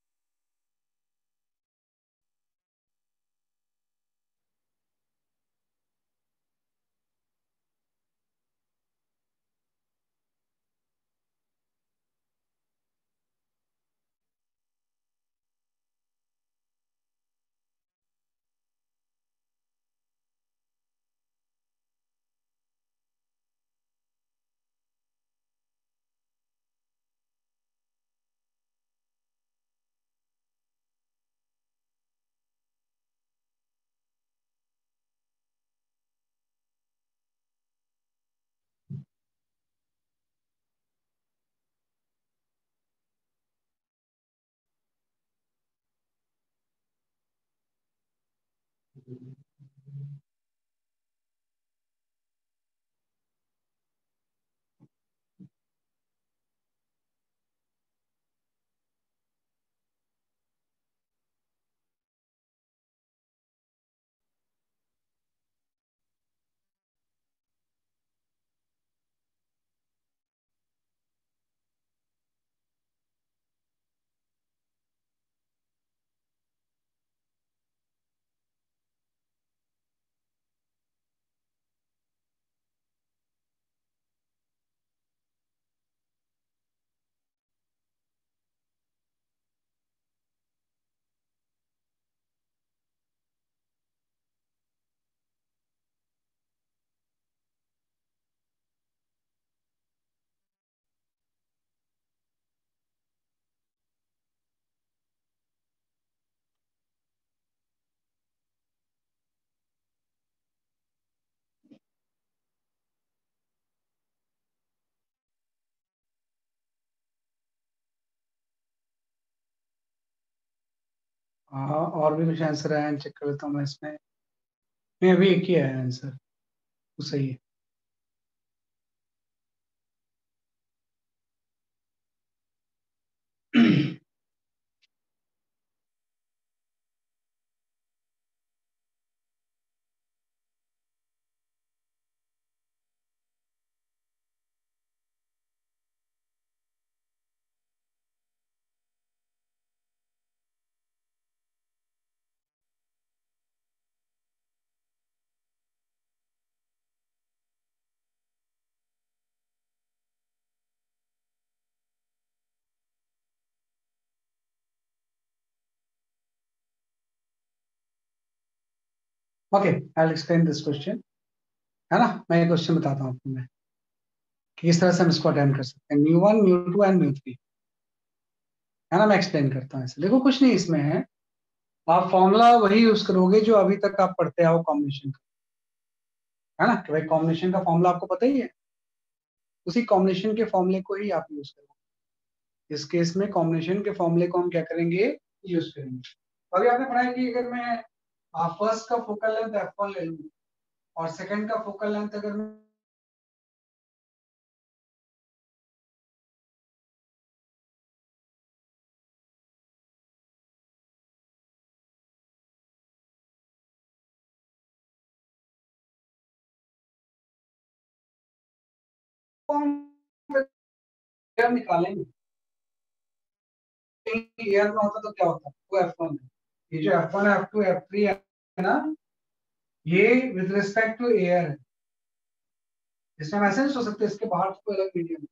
हाँ, और भी कुछ आंसर है, चेक कर लेता हूँ मैं इसमें। नहीं, अभी एक ही है आंसर, वो सही है। Okay, I will explain this question, है ना। मैं ये क्वेश्चन बताता हूँ आपको मैं कि किस तरह से हम इसको अटेम्प्ट कर सकते हैं, म्यू 1 म्यू 2 एंड म्यू 3, है ना। मैं एक्सप्लेन करता हूँ ऐसे। देखो कुछ नहीं इसमें है, आप फॉर्मूला वही यूज करोगे जो अभी तक आप पढ़ते आओ कॉम्बिनेशन का, है ना। कि भाई कॉम्बिनेशन का फॉर्मूला आपको पता ही है, उसी कॉम्बिनेशन के फॉर्मूले को ही आप यूज करोगे। इस केस में कॉम्बिनेशन के फॉर्मूले को हम क्या करेंगे, यूज करेंगे। अभी आपने पढ़ा है कि अगर मैं फर्स्ट का फोकल लेंथ f1 ले लूँ और सेकंड का फोकल लेंथ अगर मैं निकालेंगे, एयर में होता तो क्या होता, वो f1 है। ये जो f1 f2 f3 है ना, ये विद रिस्पेक्ट टू एयर है। इसमें हम ऐसे नहीं सोच सकते इसके बाहर कोई अलग मीडियम है।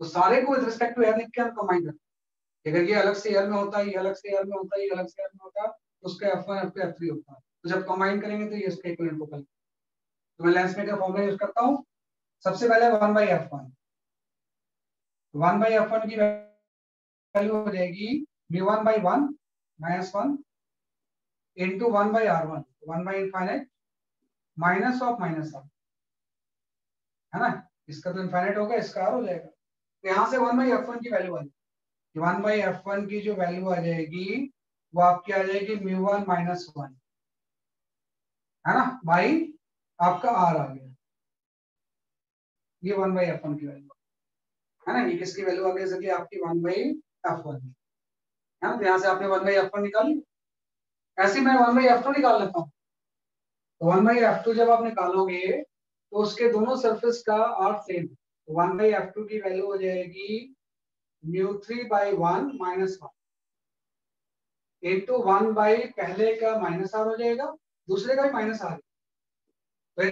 तो सारे को विद रिस्पेक्ट टू एयर लिख के हम कंबाइन करते हैं। अगर ये अलग से एयर में होता है, ये अलग से एयर में होता है, ये अलग से एयर में होता है, तो उसका f1 f2 f3 होता है। तो जब कंबाइन करेंगे तो ये इसका इक्विवेलेंट फोकल। तो मैं लेंस में क्या फॉर्मूला यूज करता हूँ, सबसे पहले 1/f1, 1/f1 की वैल्यू हो जाएगी μ1/1 -1 into 1/r1, infinite minus of minus of, है ना। इसका तो इनफाइनाइट होगा, इसका आर हो जाएगा। तो यहाँ से 1/f1 की वैल्यू आ जाएगी, 1/f1 की जो वैल्यू आ जाएगी वो आपकी आ जाएगी μ1 - 1, है ना, बाई आपका आर आ गया। ये 1/f1 की वैल्यू है ना। ये किसकी वैल्यू आ गई, जैसे कि आपकी 1/f1 है ना। तो यहाँ से आपने 1/f1 निकाली, ऐसे मैं 1/f2 निकाल लेता हूँ। तो 1/f2 जब आप निकालोगे तो उसके दोनों सरफेस का आर सेम। तो 1/f2 की वैल्यू हो जाएगी μ3/1 -1 इंटू 1 पहले का माइनस आर हो जाएगा, दूसरे का भी माइनस आर। तो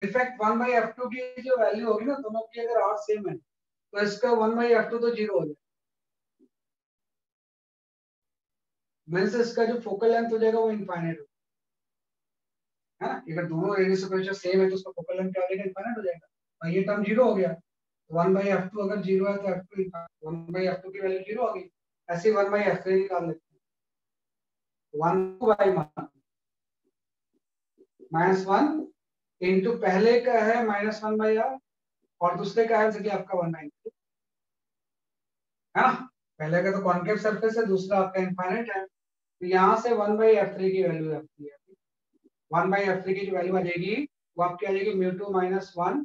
इनफैक्ट 1/f2 की जो वैल्यू होगी ना, दोनों की अगर आर सेम है तो इसका 1/f2 तो जीरो हो जाएगा। मीन्स इसका जो फोकल लेंथ हो जाएगा वो इनफाइनाइट है ना। अगर दोनों रेडियस कर्वेचर सेम है तो उसका फोकल लेंथ क्या हो जाएगा, इनफाइनाइट हो जाएगा। और ये टर्म जीरो हो गया। 1/f2 अगर जीरो है तो f2 1/f2 की वैल्यू जीरो होगी। ऐसे 1/f3 निकाल लेते हैं। 1/1 इंटू पहले का है -1/r और दूसरे का है जैसे कि आपका 1/2, है ना। पहले का तो कॉन्केव सरफेस है, दूसरा आपका इनफाइनाइट है। तो यहाँ से 1/f3 की वैल्यू आपकी है, 1/f3 की जो वैल्यू आ जाएगी वो आपकी आ जाएगी μ2 -1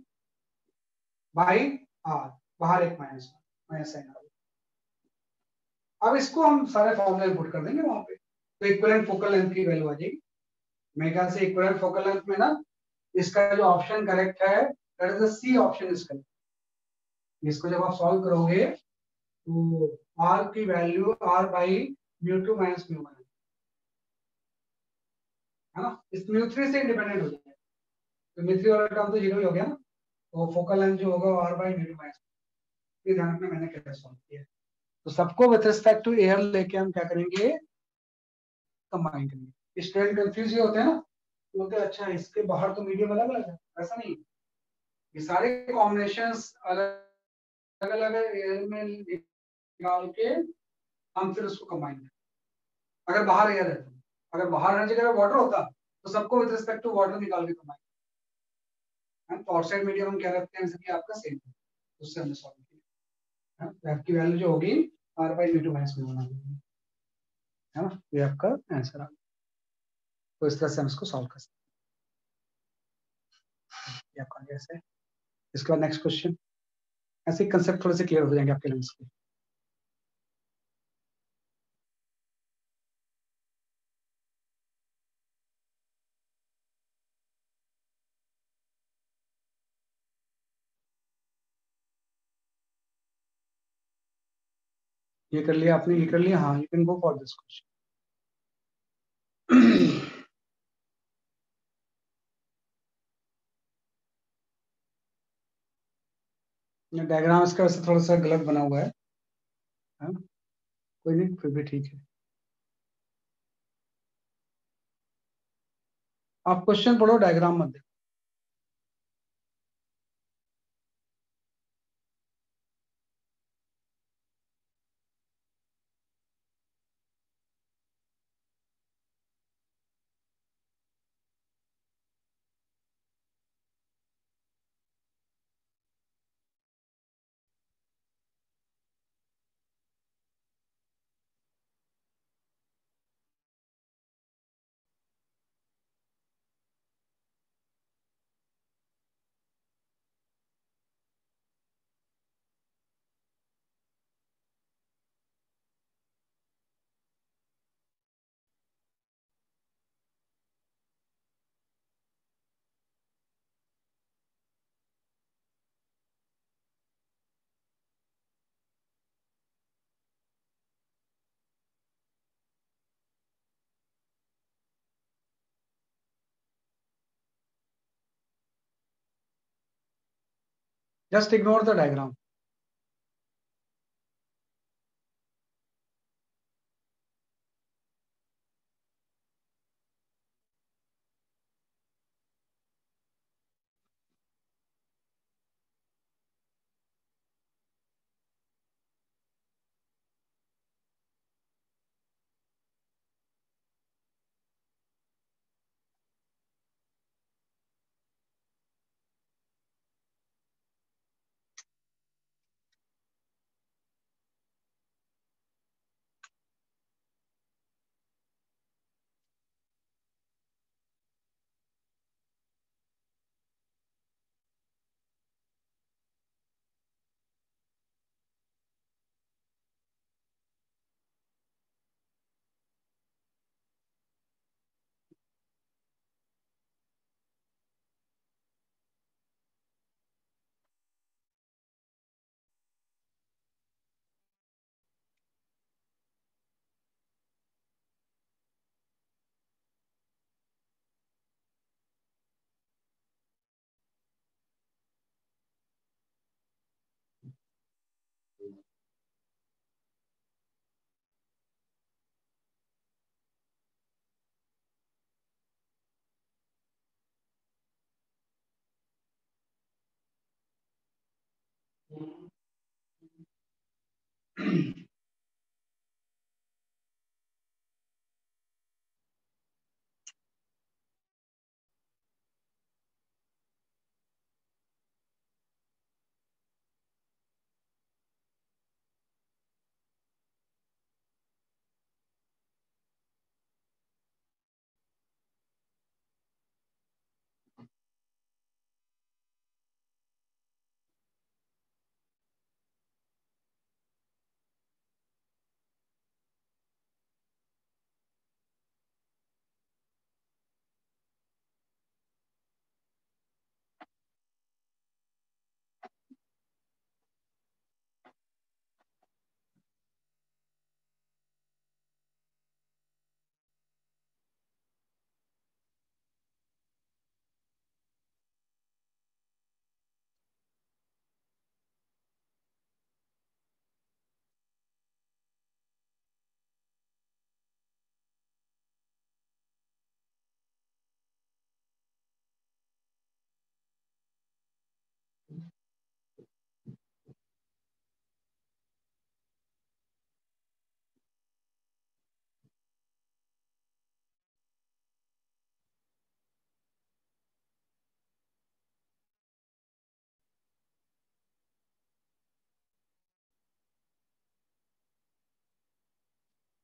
बाई आर, बाहर एक माइनस साइन आ। अब इसको हम सारे फॉर्मूले पुट कर देंगे वहां पे, तो इक्विवेलेंट फोकल लेंथ की वैल्यू आ जाएगी। मेरे ख्याल से इक्विवेलेंट फोकल लेंथ में ना इसका जो ऑप्शन करेक्ट है that is the C option is correct. इसको जब आप सॉल्व करोगे तो आर की वैल्यू आर बाई μ2 - μ1 है ना। इस μ3 से इंडिपेंडेंट हो जाएगा, तो μ3 वाला टर्म तो जीरो ही हो गया ना। तो फोकल लेंथ जो होगा आर बाई μ2 - ये ध्यान रखना मैंने क्या सॉल्व किया। तो सबको विद रिस्पेक्ट टू एयर लेके हम क्या करेंगे, कंबाइन करेंगे। स्टूडेंट कंफ्यूज ये होते हैं ना, बोलते हैं अच्छा इसके बाहर तो मीडियम अलग अलग है, ऐसा नहीं। ये सारे कॉम्बिनेशंस अलग अलग एयर में निकाल के हम फिर उसको कंबाइन करें। अगर बाहर एयर है तो, अगर बाहर हर जगह वाटर होता तो सबको विद रिस्पेक्ट टू वाटर निकाल के कंबाइन है। तो आउटसाइड मीडियम हम क्या रखते हैं, जैसे कि आपका सेम है, उससे हमने सॉल्व किया है। तो आपकी वैल्यू जो होगी आर बाई μ2 - μ1 आ जाएगी, है ना। ये आपका आंसर आ गया। तो इस तरह से हम इसको सॉल्व कर सकते हैं। ये आपका गैस है। इसके बाद नेक्स्ट क्वेश्चन, ऐसे कंसेप्ट थोड़े से क्लियर हो जाएंगे आपके लेंस के। ये कर लिया आपने, ये कर लिया, हाँ you can go for this question. Diagram इसका वैसे थोड़ा सा गलत बना हुआ है, हाँ? कोई नहीं, फिर भी ठीक है। आप क्वेश्चन पढ़ो, डायग्राम मत देखो। Just ignore the diagram.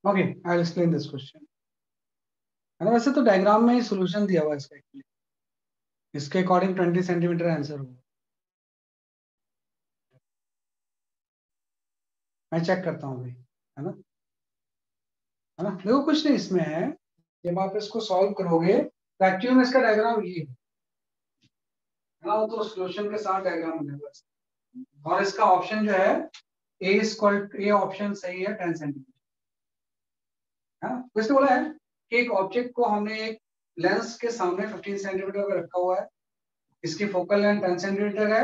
Okay, I will explain this question. है ना, वैसे तो डायग्राम में ही सोल्यूशन दिया हुआ है इसका एक्चुअली। इसके अकॉर्डिंग 20 सेंटीमीटर आंसर होगा। मैं चेक करता हूँ अभी, है ना। है ना, देखो कुछ नहीं इसमें है। जब आप इसको सॉल्व करोगे तो एक्चुअली में इसका डायग्राम ये है ना, वो तो सोल्यूशन के साथ डायग्राम बनेगा इसका। और इसका ऑप्शन जो है ए ऑप्शन सही है, 10 सेंटीमीटर। है ना, तो इसने बोला है कि एक ऑब्जेक्ट को हमने एक लेंस के सामने 15 सेंटीमीटर पे रखा हुआ है। इसकी फोकल लेंथ 10 सेंटीमीटर है।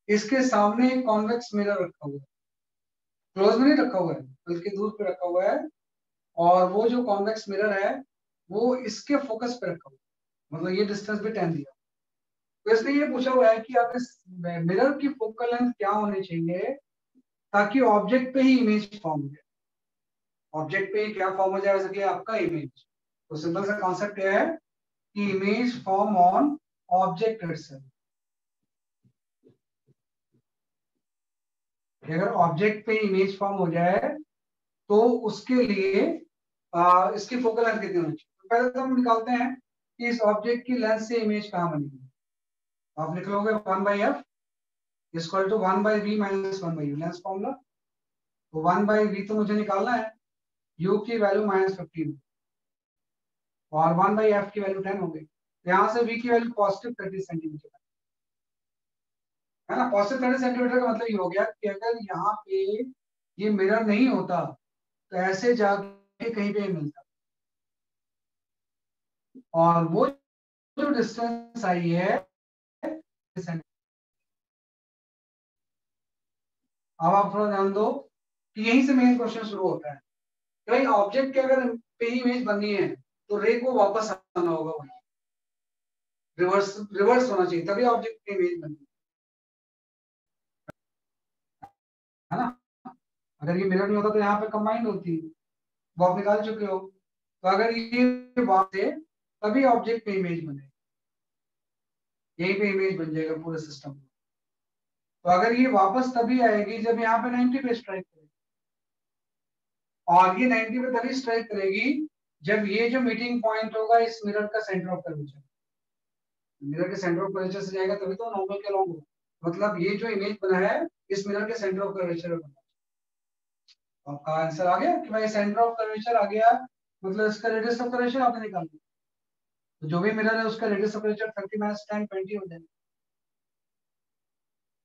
इसके सामने एक कॉन्वेक्स मिरर रखा हुआ है। क्लोज में नहीं रखा हुआ है, बल्कि दूर पे रखा हुआ है। और वो जो कॉन्वेक्स मिरर है वो इसके फोकस पे रखा हुआ है। मतलब ये डिस्टेंस भी 10 दिया। तो इसलिए ये पूछा हुआ है कि आप इस मिरर की फोकल लेंथ क्या होनी चाहिए ताकि ऑब्जेक्ट पे ही इमेज फॉर्म हो जाए। ऑब्जेक्ट पे ही क्या फॉर्म हो जाए सके आपका इमेज। तो सिंपल सा कॉन्सेप्ट क्या है कि image form on object itself. अगर ऑब्जेक्ट पे इमेज फॉर्म हो जाए तो उसके लिए इसकी फोकल लेंथ कितनी होनी चाहिए। तो पहले तो हम निकालते हैं कि इस ऑब्जेक्ट की लेंथ से इमेज कहाँ बनेगी। आप लिख लोगे 1/f equal to 1/v minus 1/u lens formula. तो 1/v तो मुझे निकालना है, u की वैल्यू -15 और 1/f की वैल्यू 10 हो गई। तो यहाँ से v की वैल्यू पॉजिटिव 30 सेंटीमीटर है ना। पॉजिटिव 30 सेंटीमीटर का मतलब ये हो गया कि अगर यहाँ पे ये मिरर नहीं होता तो ऐसे जाके कहीं पे मिलता। और वो जो डिस्टेंस आई है, अब आप थोड़ा ध्यान दो कि यहीं से मेन क्वेश्चन शुरू होता है कि भाई ऑब्जेक्ट के अगर पे इमेज बननी है तो रे को वापस आना होगा, वही रिवर्स रिवर्स होना चाहिए तभी ऑब्जेक्ट की इमेज बननी है ना। अगर ये मिरर नहीं होता तो यहाँ पे कंबाइंड होती, वो आप निकाल चुके हो। तो अगर ये वहां से तभी ऑब्जेक्ट पे इमेज बने, यहीं पे इमेज बन जाएगा पूरे सिस्टम में। तो अगर ये वापस तभी आएगी जब यहाँ पे 90 पे स्ट्राइक करेगी, और ये 90 पे तभी स्ट्राइक करेगी जब ये जो मीटिंग पॉइंट होगा इस मिरर का सेंटर ऑफ कर्वेचर, मिरर के सेंटर ऑफ कर्वेचर से जाएगा तभी तो नॉर्मल के लॉन्ग होगा। मतलब ये जो इमेज बना है इस मिरर के सेंटर ऑफ कर्वेचर में बना। आपका आंसर आ गया कि भाई सेंटर ऑफ कर्वेचर आ गया, मतलब इसका रेडियस ऑफ कर्वेचर आपने निकाल दिया। तो जो भी मिरर है उसका रेडियस ऑफ कर्वेचर 30 - 10 20 हो जाएगा,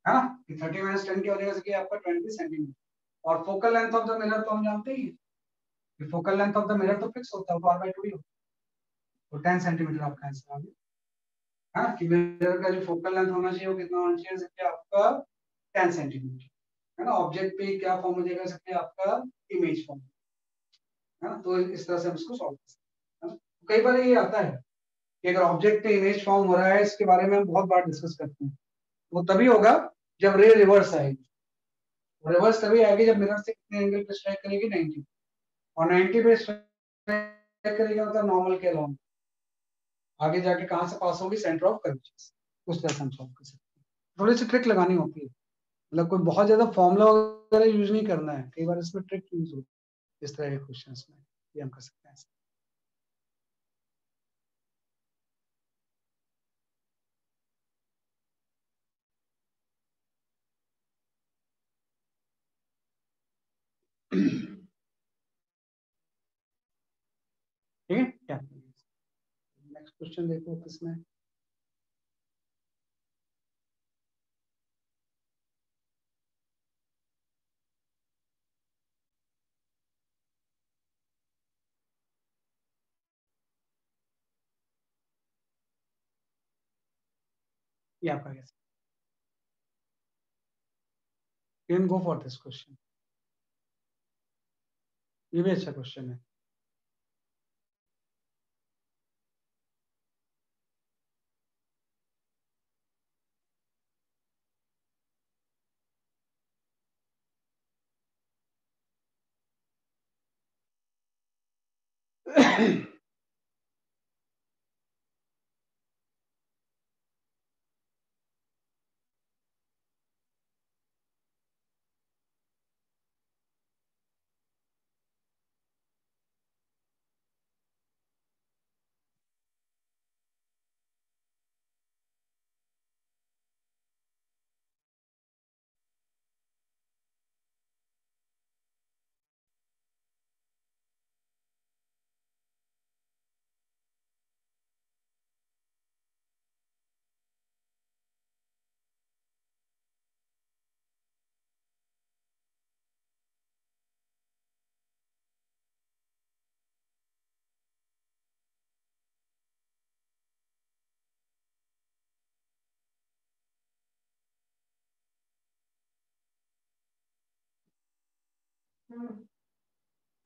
है ना। 30 - 10 की वजह से आपका 20 सेंटीमीटर। और focal length of the mirror तो हम जानते ही हैं, focal length of the mirror तो फिक्स होता है, वो r/2 ही होता है। तो 10 सेंटीमीटर आपका आंसर आ गया, है ना। कि मिरर का जो फोकल लेंथ होना चाहिए वो कितना होना चाहिए सकते आपका 10 सेंटीमीटर, है ना। ऑब्जेक्ट पे क्या फॉर्म हो जाएगा सकते आपका इमेज फॉर्म, है ना। तो इस तरह से हम इसको सॉल्व कर सकते हैं, है ना? तो कई बार ये आता है कि अगर ऑब्जेक्ट पे इमेज फॉर्म हो रहा है, इसके बारे में हम बहुत बार डिस्कस करते हैं। वो तभी होगा जब रे रिवर्स आएगी। रिवर्स तभी आएगी जब मिरर से कितने एंगल पे स्ट्राइक करेगी 90, और 90 पे स्ट्राइक करेगी मतलब नॉर्मल के अलॉन्ग, आगे जाके कहां से पास होगी सेंटर ऑफ कर्वेचर। उस तरह से हम सॉल्व कर सकते हैं। थोड़ी सी ट्रिक लगानी होती है, मतलब कोई बहुत ज्यादा फॉर्मूला वगैरह यूज नहीं करना है, कई बार इसमें ट्रिक यूज होती है इस तरह के क्वेश्चंस में, ये हम कर सकते हैं। ठीक है क्या, नेक्स्ट क्वेश्चन देखो किसमें। ये आपका कैसे, you can go for this question, ये भी अच्छा क्वेश्चन है।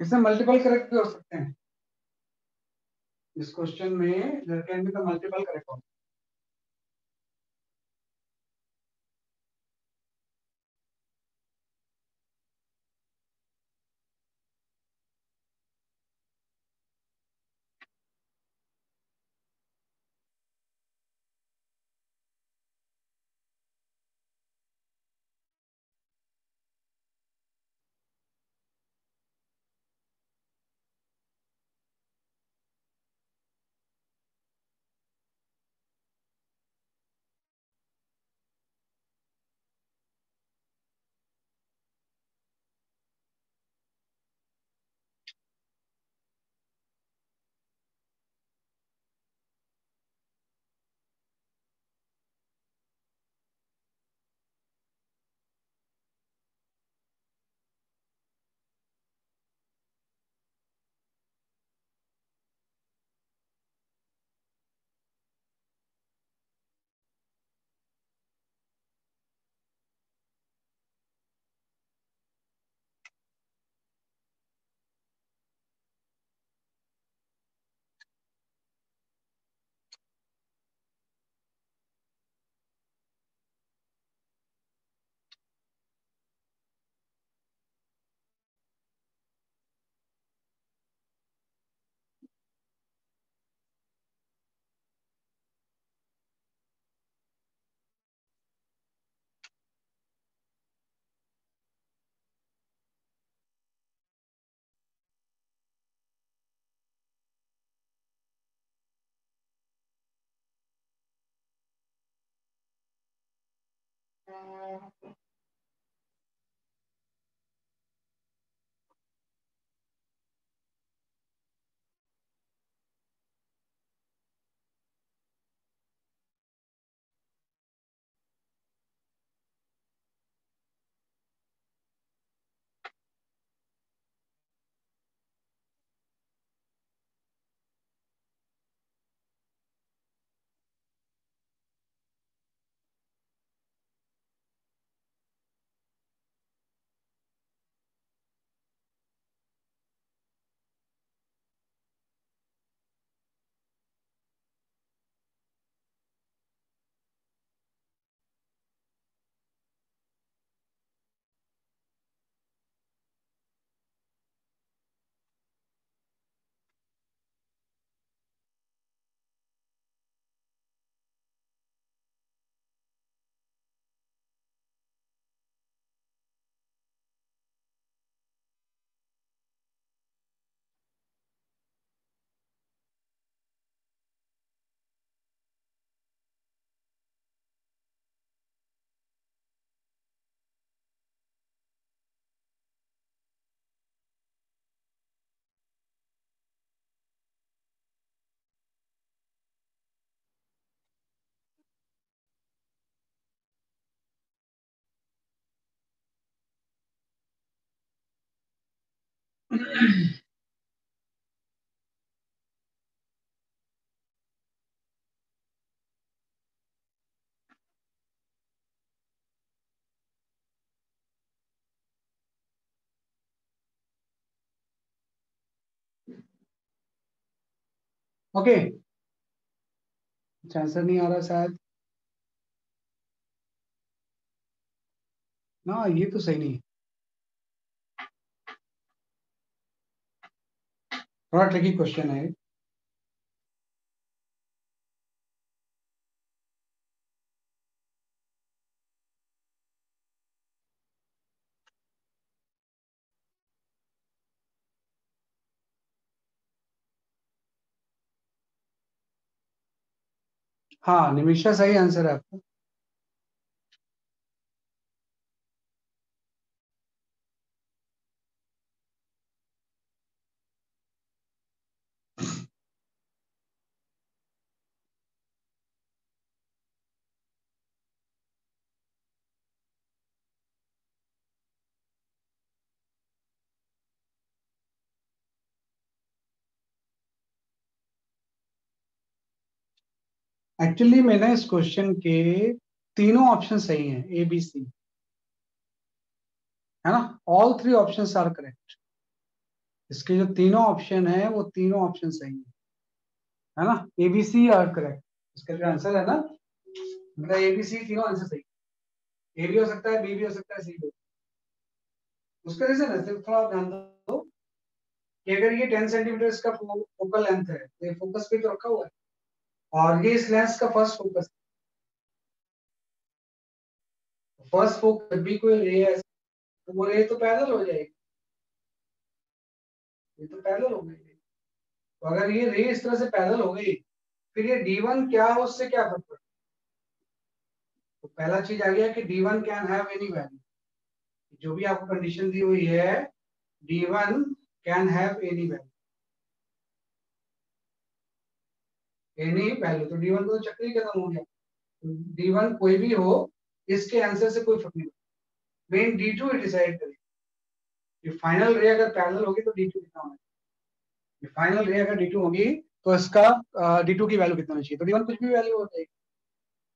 इसमें मल्टीपल करेक्ट भी हो सकते हैं। इस क्वेश्चन में there can be the multiple correct option. Okay, answer नहीं आ रहा शायद। ना, ये तो सही नहीं है, थोड़ा ट्रिकी क्वेश्चन है। हाँ, निमिषा सही आंसर है आपका। एक्चुअली में ना, इस क्वेश्चन के तीनों ऑप्शन सही हैं, ए बी सी, है ना। All three options are correct. इसके जो तीनों ऑप्शन है वो तीनों ऑप्शन सही है। है ना, एबीसी आर करेक्ट, इसका जो आंसर है ना, मतलब एबीसी तीनों आंसर सही, ए भी हो सकता है, बी भी हो सकता है, सी भी। उसका रीजन है, सिर्फ थोड़ा ध्यान दो कि अगर ये 10 सेंटीमीटर इसका फोकल लेंथ है तो ये फोकस पे तो रखा हुआ है, और ये इस लेंस का फर्स्ट फोकस, फर्स्ट फोकस भी कोई रे है तो वो रे तो पैरेलल हो जाएगी, ये तो पैरेलल हो गई। तो अगर ये रे इस तरह से पैरेलल हो गई, फिर ये D1 क्या है, उससे क्या फर्क पड़ता है? तो पहला चीज आ गया कि D1 can have any value, जो भी आपको कंडीशन दी हुई है, D1 can have any value, any value, तो D1 तो चक्कर ही खत्म हो गया। D1 कोई भी हो, इसके आंसर से कोई फर्क नहीं पड़ता, मेन D2 ही डिसाइड करेगा कि फाइनल रे अगर पैरेलल होगी तो D2 कितना होना चाहिए, फाइनल रे अगर D2 होगी तो इसका D2 की वैल्यू कितना होनी चाहिए, तो D1 कुछ भी वैल्यू हो जाएगी।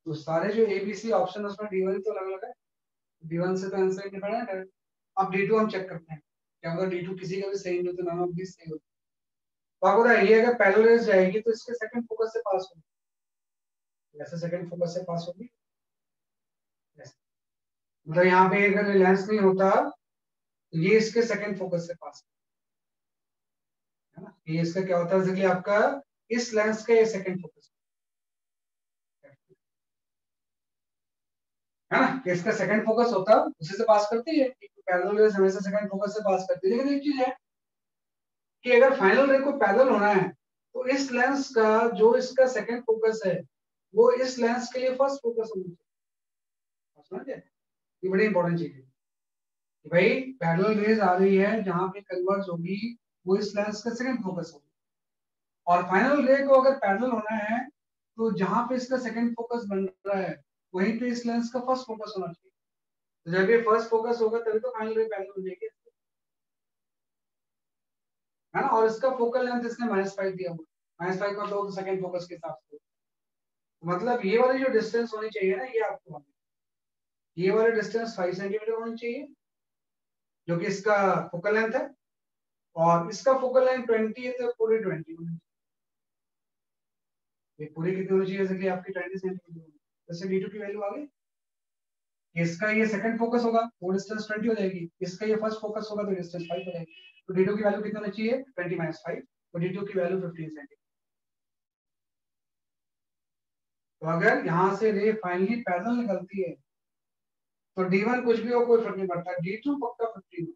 तो सारे जो ABC ऑप्शन है उसमें D1 तो अलग अलग है, D1 से तो आंसर इंडिपेंडेंट है। अब D2 हम चेक करते हैं, क्या अगर D2 किसी का भी सही नहीं हो तो नॉन ऑफ दिस सही होता है। तो आपको बताइए अगर पैरेलल रेज जाएगी तो इसके सेकंड फोकस से पास होगी, ऐसे सेकंड फोकस से पास होगी, मतलब यहाँ पे अगर लेंस नहीं होता ये इसके सेकंड फोकस से पास है ना, ये इसका क्या होता है बेसिकली आपका इस लेंस का ये सेकंड फोकस है ना, कि इसका सेकंड फोकस होता उसी से पास करती है, पैरेलल रेज हमेशा सेकंड फोकस से पास करती है। लेकिन एक चीज है कि अगर फाइनल रे को पैरेलल होना है तो इस लेंस का जो इसका सेकंड फोकस है वो इस लेंस के लिए फर्स्ट फोकस होना चाहिए, समझे? ये बड़ी इंपॉर्टेंट चीज है कि भाई पैरेलल रेज आ रही है जहां पे कन्वर्ज होगी वो इस लेंस का सेकंड फोकस होगी, और फाइनल रे को अगर पैरेलल होना है तो जहां पे इसका सेकंड फोकस बन रहा है वहीं पे इस लेंस का फर्स्ट फोकस होना चाहिए। तो जब ये फर्स्ट फोकस होगा तभी तो फाइनल रे पैरेलल हो जाएगी, है ना, और इसका फोकल लेंथ इसने -5 दिया हुआ, -5 का तो सेकंड फोकस के हिसाब से, मतलब ये वाली जो डिस्टेंस होनी चाहिए ना, ये आपको ये वाली डिस्टेंस 5 सेंटीमीटर होनी चाहिए जो कि इसका फोकल लेंथ है, और इसका फोकल लेंथ 20 है तो पूरी 20 होनी चाहिए, ये पूरी कितनी होनी चाहिए, जैसे कि आपकी 20 सेंटीमीटर, जैसे D2 की वैल्यू आ गई, इसका ये सेकंड फोकस होगा तो डिस्टेंस 20 हो जाएगी, इसका ये फर्स्ट फोकस होगा तो डिस्टेंस 5 हो जाएगी, तो D2 की वैल्यू कितनी होनी चाहिए, 20 - 5, तो D2 की वैल्यू 15 सेंटीमीटर। तो अगर यहाँ से रे फाइनली पैरेलल निकलती है तो D1 कुछ भी हो कोई फर्क नहीं पड़ता, D2 पक्का 15,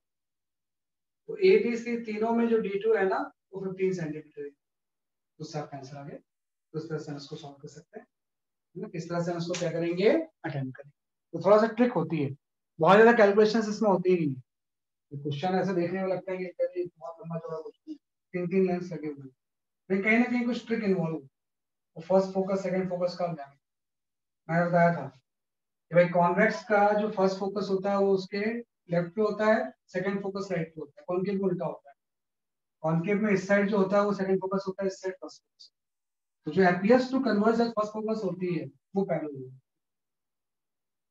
तो A B C तीनों में जो D2 है ना वो 15 सेंटीमीटर है, तो उससे आपका आंसर आ गया। तो इस तरह से हम इसको सॉल्व कर सकते हैं, है ना, किस तरह से हम इसको क्या करेंगे, अटेम्प्ट करेंगे। तो थोड़ा सा ट्रिक होती है, बहुत ज्यादा कैलकुलेशन इसमें होती ही नहीं है, क्वेश्चन ऐसे देखने में लगता है कि कभी बहुत लंबा चौड़ा क्वेश्चन, 3 लाइन्स लगे हुए हैं, लेकिन कहीं ना कहीं कुछ ट्रिक इन्वॉल्व है। फर्स्ट फोकस सेकंड फोकस का ध्यान, मैंने बताया था कि भाई कॉन्वेक्स का जो फर्स्ट फोकस होता है वो उसके लेफ्ट पे होता है, सेकंड फोकस राइट पे होता है, कॉन्केव में उल्टा होता है, कॉन्केव में इस साइड जो होता है वो सेकंड फोकस होता है, इस साइड फर्स्ट फोकस। तो जो एपीएस टू कन्वर्ज फर्स्ट फोकस होती है वो पैरेलल होगी,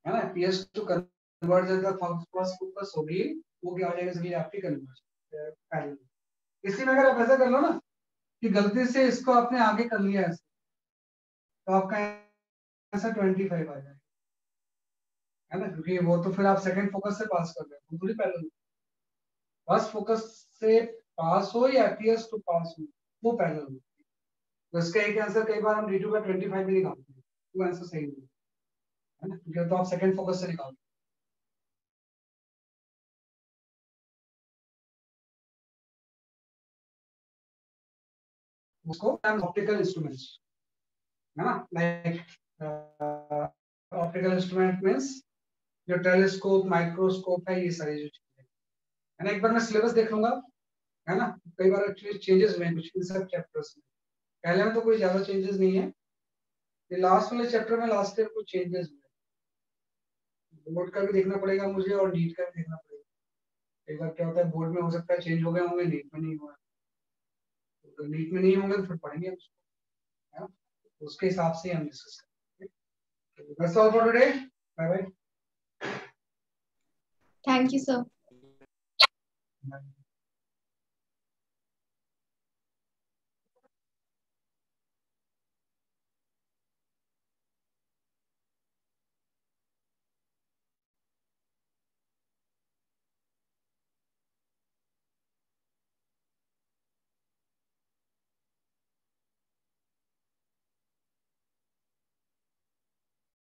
है ना, एपीएस टू कन्वर्ज फर्स्ट फोकस होगी, वो क्या हो जाएगा इसलिए आपकी कन्वर्ज पैरेलल। इसी में अगर आप ऐसा कर लो ना कि गलती से इसको आपने आगे कर लिया है तो आपका आंसर 25 आ जाएगा, है ना, क्योंकि वो तो फिर आप सेकंड फोकस से पास कर रहे हो, वो पूरी पैरेलल, फर्स्ट फोकस से पास हो या एपीएस टू पास हो वो पैरेलल हो। तो इसका एक आंसर कई बार हम D2 का 25 भी निकालते हैं, वो आंसर सही नहीं है ना, क्योंकि तो आप सेकंड फोकस से निकालते हैं उसको ऑप्टिकल इंस्ट्रूमेंट्स, है ना, लाइक ऑप्टिकल इंस्ट्रूमेंट मींस जो टेलीस्कोप माइक्रोस्कोप है, ये सारी जो चीजें है ना, एक बार मैं सिलेबस देख लूंगा, है ना, कई बार एक्चुअली चेंजेस हुए हैं कुछ इन सब चैप्टर्स में, पहले में तो कोई ज्यादा चेंजेस नहीं है, ये लास्ट वाले चैप्टर में लास्ट ईयर कुछ चेंजेस हुए, बोर्ड का भी देखना पड़ेगा मुझे और नीट का भी देखना पड़ेगा, एक बार क्या होता है बोर्ड में हो सकता है चेंज हो गए होंगे, नीट में नहीं हुआ, तो नीट में नहीं होंगे तो फिर पढ़ेंगे उसको, है ना? तो उसके हिसाब से हम डिस्कस करेंगे। That's all for today, bye bye. Thank you, sir.